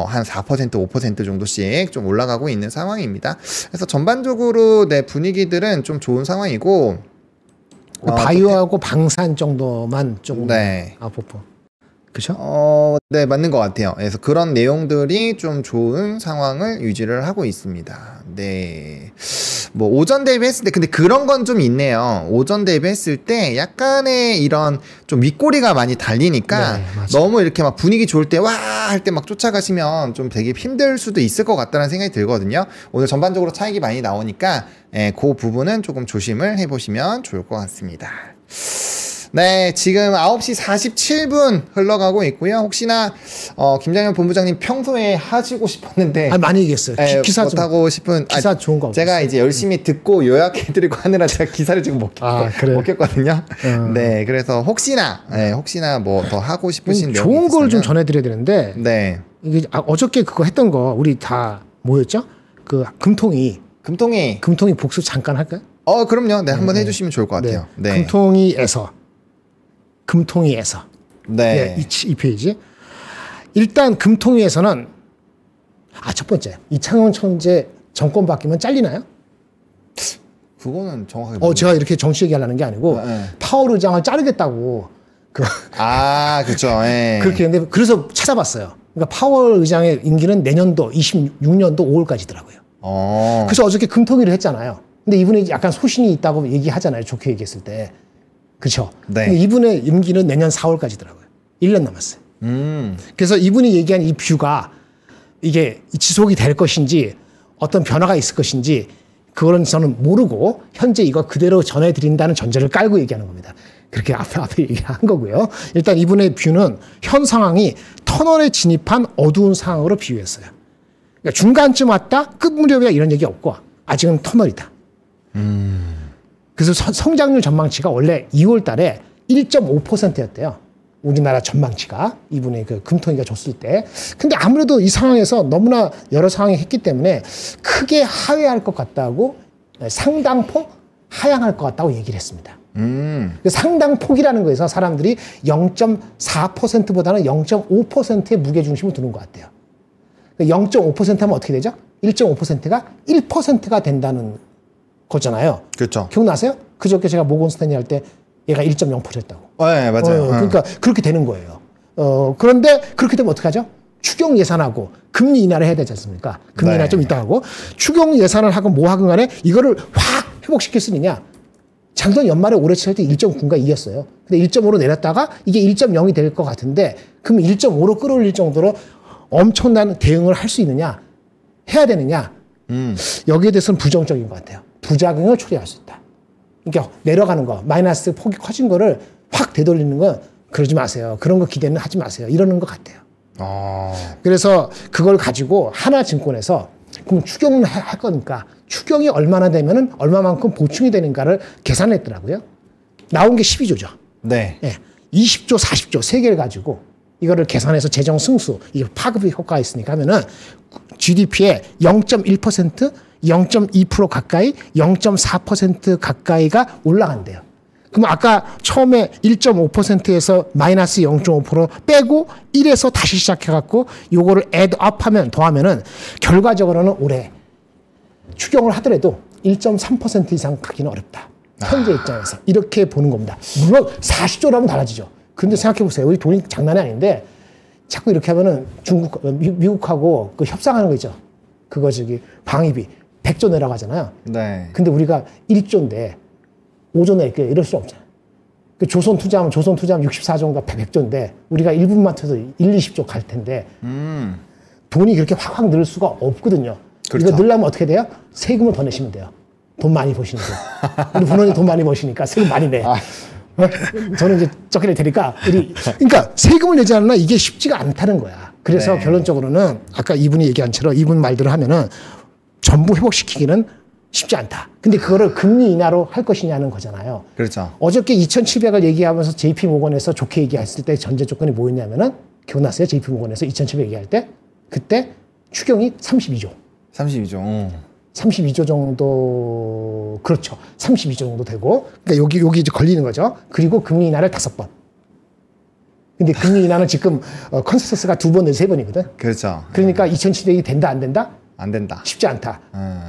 한 4%, 5% 정도씩 좀 올라가고 있는 상황입니다. 그래서 전반적으로 네, 분위기들은 좀 좋은 상황이고 바이오하고 방산 정도만 조금 아포포. 그렇죠? 네, 맞는 것 같아요. 그래서 그런 내용들이 좀 좋은 상황을 유지를 하고 있습니다. 네. 뭐, 오전 대비했을 때, 근데 그런 건 좀 있네요. 오전 대비했을 때 약간의 이런 좀 윗꼬리가 많이 달리니까 너무 이렇게 막 분위기 좋을 때, 와! 할 때 막 쫓아가시면 좀 되게 힘들 수도 있을 것 같다는 생각이 들거든요. 오늘 전반적으로 차익이 많이 나오니까, 그 부분은 조금 조심을 해보시면 좋을 것 같습니다. 네, 지금 9시 47분 흘러가고 있고요. 혹시나 김장현 본부장님 평소에 하시고 싶었는데 많이 얘기했어요. 기사 못하고 싶은 기사 좋은 거 제가 이제 열심히 듣고 요약해드리고 하느라 제가 기사를 지금 먹겠거든요. 네, 그래서 혹시나 뭐 더 하고 싶으신 내용 좋은 걸 좀 전해드려야 되는데 네, 이게 어저께 그거 했던 거 우리 다 뭐였죠? 그 금통이 복수 잠깐 할까요? 그럼요. 네, 한번 해주시면 좋을 것 같아요. 네. 금통위에서 네. 이 페이지. 일단 금통위에서는 첫 번째 이창용 총재 정권 바뀌면 잘리나요? 그거는 정확하게 제가 이렇게 정치 얘기하려는 게 아니고 파월 의장을 자르겠다고 그렇죠. 그렇게 했는데 그래서 찾아봤어요. 그러니까 파월 의장의 임기는 내년도 26년도 5월까지더라고요. 그래서 어저께 금통위를 했잖아요. 근데 이분이 약간 소신이 있다고 얘기하잖아요. 좋게 얘기했을 때. 그렇죠. 근데 이분의 임기는 내년 4월까지더라고요. 1년 남았어요. 그래서 이분이 얘기한 이 뷰가 이게 지속이 될 것인지 어떤 변화가 있을 것인지 그거는 저는 모르고 현재 이거 그대로 전해드린다는 전제를 깔고 얘기하는 겁니다. 그렇게 앞에 얘기한 거고요. 일단 이분의 뷰는 현 상황이 터널에 진입한 어두운 상황으로 비유했어요. 그러니까 중간쯤 왔다 끝 무렵이야 이런 얘기 없고 아직은 터널이다. 그래서 성장률 전망치가 원래 2월 달에 1.5%였대요. 우리나라 전망치가 이분의 그 금통위가 줬을 때. 근데 아무래도 이 상황에서 너무나 여러 상황이 했기 때문에 크게 하회할 것 같다고 상당폭 하향할 것 같다고 얘기를 했습니다. 상당폭이라는 거에서 사람들이 0.4%보다는 0.5%의 무게중심을 두는 것 같아요. 0.5% 하면 어떻게 되죠? 1.5%가 1%가 된다는 거잖아요. 그렇죠. 기억나세요? 그저께 제가 모건 스탠리 할 때 얘가 1.0%였다고. 네, 맞아요. 그러니까 그렇게 되는 거예요. 그런데 그렇게 되면 어떡하죠? 추경 예산하고 금리 인하를 해야 되지 않습니까? 금리 인하 좀 이따 하고 추경 예산을 하고 뭐 하건 간에 이거를 확 회복시킬 수 있느냐? 작년 연말에 올해 칠 때 1.9인가 2였어요. 근데 1.5로 내렸다가 이게 1.0이 될 것 같은데 그럼 1.5로 끌어올릴 정도로 엄청난 대응을 할 수 있느냐? 해야 되느냐? 여기에 대해서는 부정적인 것 같아요. 부작용을 초래할 수 있다. 그러니까 내려가는 거, 마이너스 폭이 커진 거를 확 되돌리는 건 그러지 마세요. 그런 거 기대는 하지 마세요. 이러는 것 같아요. 그래서 그걸 가지고 하나증권에서 그럼 추경을 할 거니까 추경이 얼마나 되면은 얼마만큼 보충이 되는가를 계산했더라고요. 나온 게 12조죠. 네. 예. 20조, 40조 세 개를 가지고 이거를 계산해서 재정 승수, 이게 파급 효과가 있으니까 하면은 GDP의 0.1%, 0.2% 가까이, 0.4% 가까이가 올라간대요. 그럼 아까 처음에 1.5%에서 마이너스 0.5% 빼고 1에서 다시 시작해갖고 요거를 애드업 하면, 더하면은 결과적으로는 올해 추경을 하더라도 1.3% 이상 가기는 어렵다. 현재 입장에서. 이렇게 보는 겁니다. 물론 40조라면 달라지죠. 근데 생각해보세요. 우리 돈이 장난이 아닌데 자꾸 이렇게 하면은 미국하고 그 협상하는 거 있죠. 그거 방위비 100조 내라고 하잖아요. 네. 근데 우리가 1조인데 5조 낼게 이럴 수 없잖아요. 그 조선 투자하면 64조인가 100조인데 우리가 1분만 터도 20조 갈 텐데 돈이 그렇게 확 늘 수가 없거든요. 그렇죠. 이거 늘려면 어떻게 돼요? 세금을 더 내시면 돼요. 돈 많이 버시니까. 우리 부모님 돈 많이 버시니까 세금 많이 내. 저는 이제 쫓겨낼 테니까 그러니까 세금을 내지 않나 이게 쉽지가 않다는 거야. 그래서 네. 결론적으로는 아까 이분이 얘기한 처럼 이분 말대로 하면은 전부 회복시키기는 쉽지 않다. 근데 그거를 금리 인하로 할 것이냐는 거잖아요. 그렇죠. 어저께 2,700을 얘기하면서 JP모건에서 좋게 얘기했을 때 전제 조건이 뭐였냐면은 기억나세요? JP모건에서 2,700 얘기할 때 그때 추경이 32조. 32조. 32조 정도, 그렇죠. 32조 정도 되고. 그러니까 여기 이제 걸리는 거죠. 그리고 금리 인하를 5번. 근데 금리 인하는 지금 컨센서스가 2번 내지 3번이거든. 그렇죠. 그러니까 2,700이 된다, 안 된다? 안 된다. 쉽지 않다.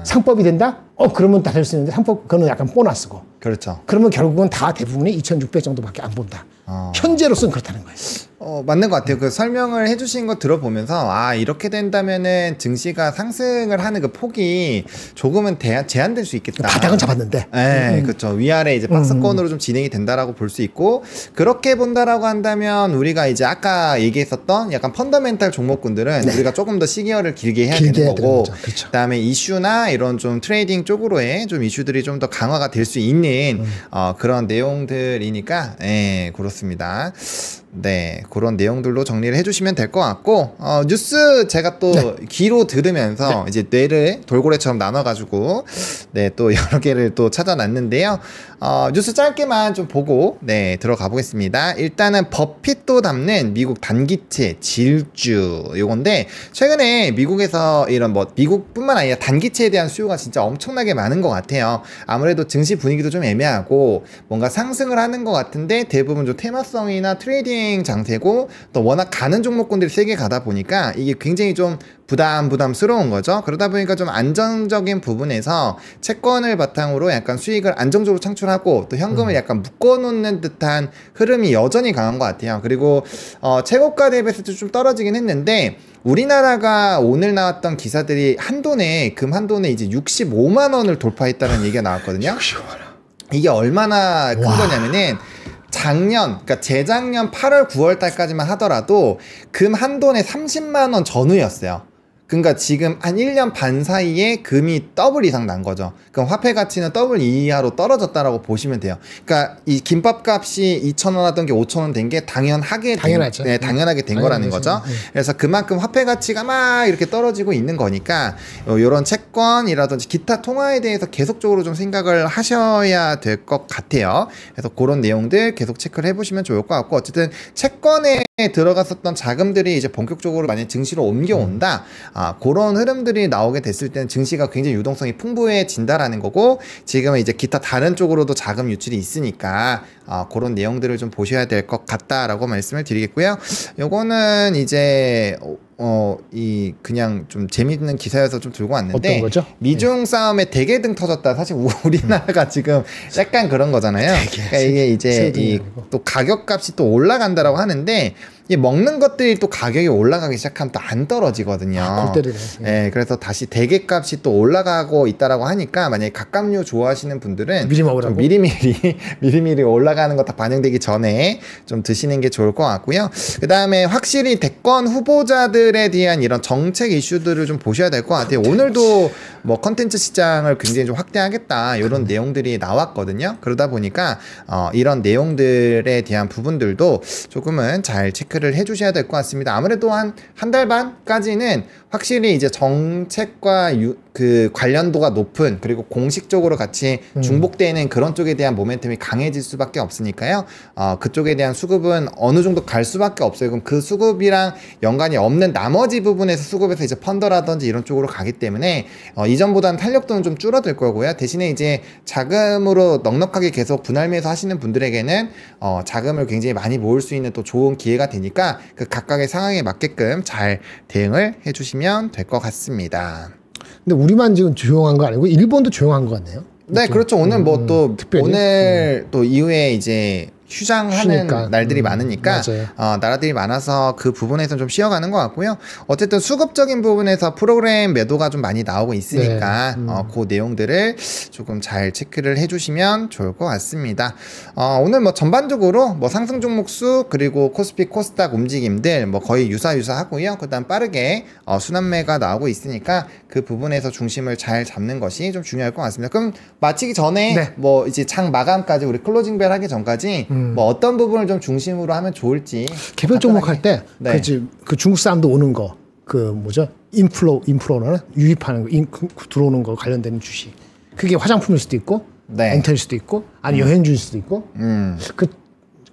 상법이 된다? 그러면 다 될 수 있는데 상법, 그거는 약간 보너스고. 그렇죠. 그러면 결국은 다 대부분이 2,600 정도밖에 안 본다. 현재로서는 그렇다는 거예요. 맞는 것 같아요. 그 설명을 해주신 거 들어보면서 이렇게 된다면은 증시가 상승을 하는 그 폭이 조금은 제한될 수 있겠다. 바닥은 잡았는데. 네, 그렇죠. 위아래 이제 박스권으로 좀 진행이 된다라고 볼 수 있고, 그렇게 본다라고 한다면 우리가 이제 아까 얘기했었던 약간 펀더멘탈 종목군들은 네. 우리가 조금 더 시기화를 길게 해야 길게 되는 해야 거고, 되는 거죠. 그렇죠. 그다음에 이슈나 이런 좀 트레이딩 쪽으로의 좀 이슈들이 좀 더 강화가 될 수 있는 그런 내용들이니까, 그렇습니다. 네, 그런 내용들로 정리를 해주시면 될 것 같고, 뉴스 제가 또 귀로 들으면서 이제 뇌를 돌고래처럼 나눠가지고, 또 여러 개를 또 찾아놨는데요. 뉴스 짧게만 좀 보고, 들어가 보겠습니다. 일단은 버핏도 담는 미국 단기채 질주, 요건데, 최근에 미국에서 이런 미국뿐만 아니라 단기채에 대한 수요가 진짜 엄청나게 많은 것 같아요. 아무래도 증시 분위기도 좀 애매하고, 뭔가 상승을 하는 것 같은데, 대부분 좀 테마성이나 트레이딩 장세고 또 워낙 가는 종목군들이 세게 가다 보니까 이게 굉장히 좀 부담스러운 거죠. 그러다 보니까 좀 안정적인 부분에서 채권을 바탕으로 약간 수익을 안정적으로 창출하고 또 현금을 약간 묶어놓는 듯한 흐름이 여전히 강한 것 같아요. 그리고 최고가 대비해서 좀 떨어지긴 했는데 우리나라가 오늘 나왔던 기사들이 금 한돈에 이제 65만 원을 돌파했다는 얘기가 나왔거든요. 65만 원. 이게 얼마나 큰 거냐면은 그러니까 재작년 8월, 9월 달까지만 하더라도 금 한돈에 30만 원 전후였어요. 그러니까 지금 한 1년 반 사이에 금이 더블 이상 난 거죠. 그럼 화폐 가치는 더블 이하로 떨어졌다라고 보시면 돼요. 그러니까 이 김밥 값이 2,000원 하던 게 5,000원 된 게 당연하게 된 거라는 거죠. 그래서 그만큼 화폐 가치가 막 이렇게 떨어지고 있는 거니까 이런 채권이라든지 기타 통화에 대해서 계속적으로 좀 생각을 하셔야 될 것 같아요. 그래서 그런 내용들 계속 체크를 해보시면 좋을 것 같고, 어쨌든 채권에 들어갔었던 자금들이 이제 본격적으로 만약 증시로 옮겨온다. 그런 흐름들이 나오게 됐을 때는 증시가 굉장히 유동성이 풍부해진다라는 거고, 지금은 이제 기타 다른 쪽으로도 자금 유출이 있으니까 그런 내용들을 좀 보셔야 될 것 같다라고 말씀을 드리겠고요. 요거는 이제 그냥 좀 재밌는 기사여서 좀 들고 왔는데, 어떤 거죠? 미중 싸움에 대개등 터졌다. 사실 우리나라가 지금 약간 그런 거잖아요. 그러니까 이게 이제 또 가격값이 또 올라간다라고 하는데, 이 먹는 것들이 또 가격이 올라가기 시작하면 또 안 떨어지거든요. 네, 그래서 다시 대게값이 또 올라가고 있다라고 하니까 만약에 갑각류 좋아하시는 분들은 미리 먹으라고? 좀 미리미리 올라가는 거 다 반영되기 전에 좀 드시는 게 좋을 것 같고요. 그 다음에 확실히 대권 후보자들에 대한 이런 정책 이슈들을 좀 보셔야 될 것 같아요. 오늘도 컨텐츠 시장을 굉장히 좀 확대하겠다 이런 내용들이 나왔거든요. 그러다 보니까 이런 내용들에 대한 부분들도 조금은 잘 체크를 해주셔야 될 것 같습니다. 아무래도 한 달 반까지는 확실히 이제 정책과 그 관련도가 높은 그리고 공식적으로 같이 중복되는 그런 쪽에 대한 모멘텀이 강해질 수밖에 없으니까요. 그쪽에 대한 수급은 어느 정도 갈 수밖에 없어요. 그럼 그 수급이랑 연관이 없는 나머지 부분에서 수급에서 이제 펀더라든지 이런 쪽으로 가기 때문에 이전보다는 탄력도는 좀 줄어들 거고요. 대신에 이제 자금으로 넉넉하게 계속 분할 매수 하시는 분들에게는 자금을 굉장히 많이 모을 수 있는 또 좋은 기회가 되니까 그 각각의 상황에 맞게끔 잘 대응을 해주시면 될 것 같습니다. 근데 우리만 지금 조용한 거 아니고 일본도 조용한 것 같네요. 네, 느낌. 그렇죠. 오늘 뭐 또 특별히. 오늘 또 이후에 이제 휴장하는 쉬니까. 날들이 많으니까 나라들이 많아서 그 부분에서 좀 쉬어가는 것 같고요. 어쨌든 수급적인 부분에서 프로그램 매도가 좀 많이 나오고 있으니까 그 내용들을 조금 잘 체크를 해주시면 좋을 것 같습니다. 오늘 뭐 전반적으로 뭐 상승 종목수 그리고 코스피 코스닥 움직임들 뭐 거의 유사하고요. 그다음 빠르게 순환매가 나오고 있으니까 그 부분에서 중심을 잘 잡는 것이 좀 중요할 것 같습니다. 그럼 마치기 전에 네. 뭐 이제 장 마감까지 우리 클로징 벨 하기 전까지 뭐 어떤 부분을 좀 중심으로 하면 좋을지 개별 종목 할 때 네. 그 중국 사람도 오는 거 그 뭐죠 인플로는 유입하는 거 들어오는 거 관련되는 주식 그게 화장품일 수도 있고 네. 엔텔일 수도 있고 아니 여행주일 수도 있고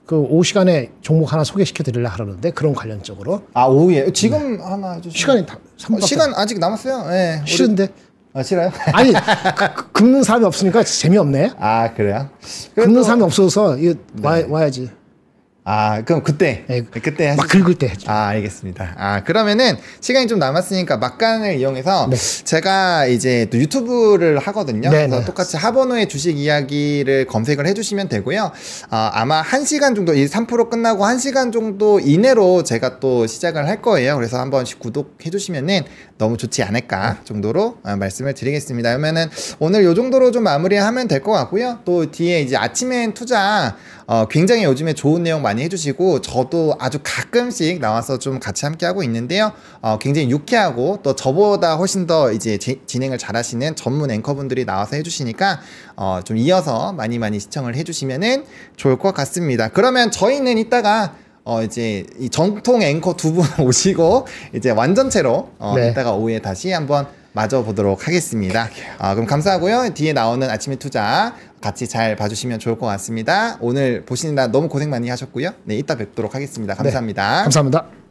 그 오후 시간에 종목 하나 소개시켜 드리려 하려는데 그런 관련적으로 오후에 지금 하나 해주시면 시간이 다 3분 시간 아직 남았어요. 네. 싫은데 싫어요? 아니 긁는 사람이 없으니까 재미없네. 그래요? 긁는 사람이 없어서 이거 와야지. 그럼 그때 막 긁을 때. 알겠습니다. 그러면은 시간이 좀 남았으니까 막간을 이용해서 제가 이제 또 유튜브를 하거든요. 그래서 똑같이 하버노의 주식 이야기를 검색을 해주시면 되고요. 아마 1시간 정도, 이 3% 끝나고 1시간 정도 이내로 제가 또 시작을 할 거예요. 그래서 한 번씩 구독해주시면은 너무 좋지 않을까 정도로 말씀을 드리겠습니다. 그러면은 오늘 요 정도로 좀 마무리하면 될 것 같고요. 또 뒤에 이제 아침엔 투자 굉장히 요즘에 좋은 내용 많이 해주시고 저도 아주 가끔씩 나와서 좀 같이 함께 하고 있는데요. 굉장히 유쾌하고 또 저보다 훨씬 더 이제 진행을 잘하시는 전문 앵커분들이 나와서 해주시니까 좀 이어서 많이 시청을 해주시면은 좋을 것 같습니다. 그러면 저희는 이따가 이제 이 정통 앵커 두 분 오시고 이제 완전체로 이따가 오후에 다시 한번 맞아 보도록 하겠습니다. 그럼 감사하고요. 뒤에 나오는 아침의 투자 같이 잘 봐주시면 좋을 것 같습니다. 오늘 보시느라 너무 고생 많이 하셨고요. 네, 이따 뵙도록 하겠습니다. 감사합니다. 감사합니다.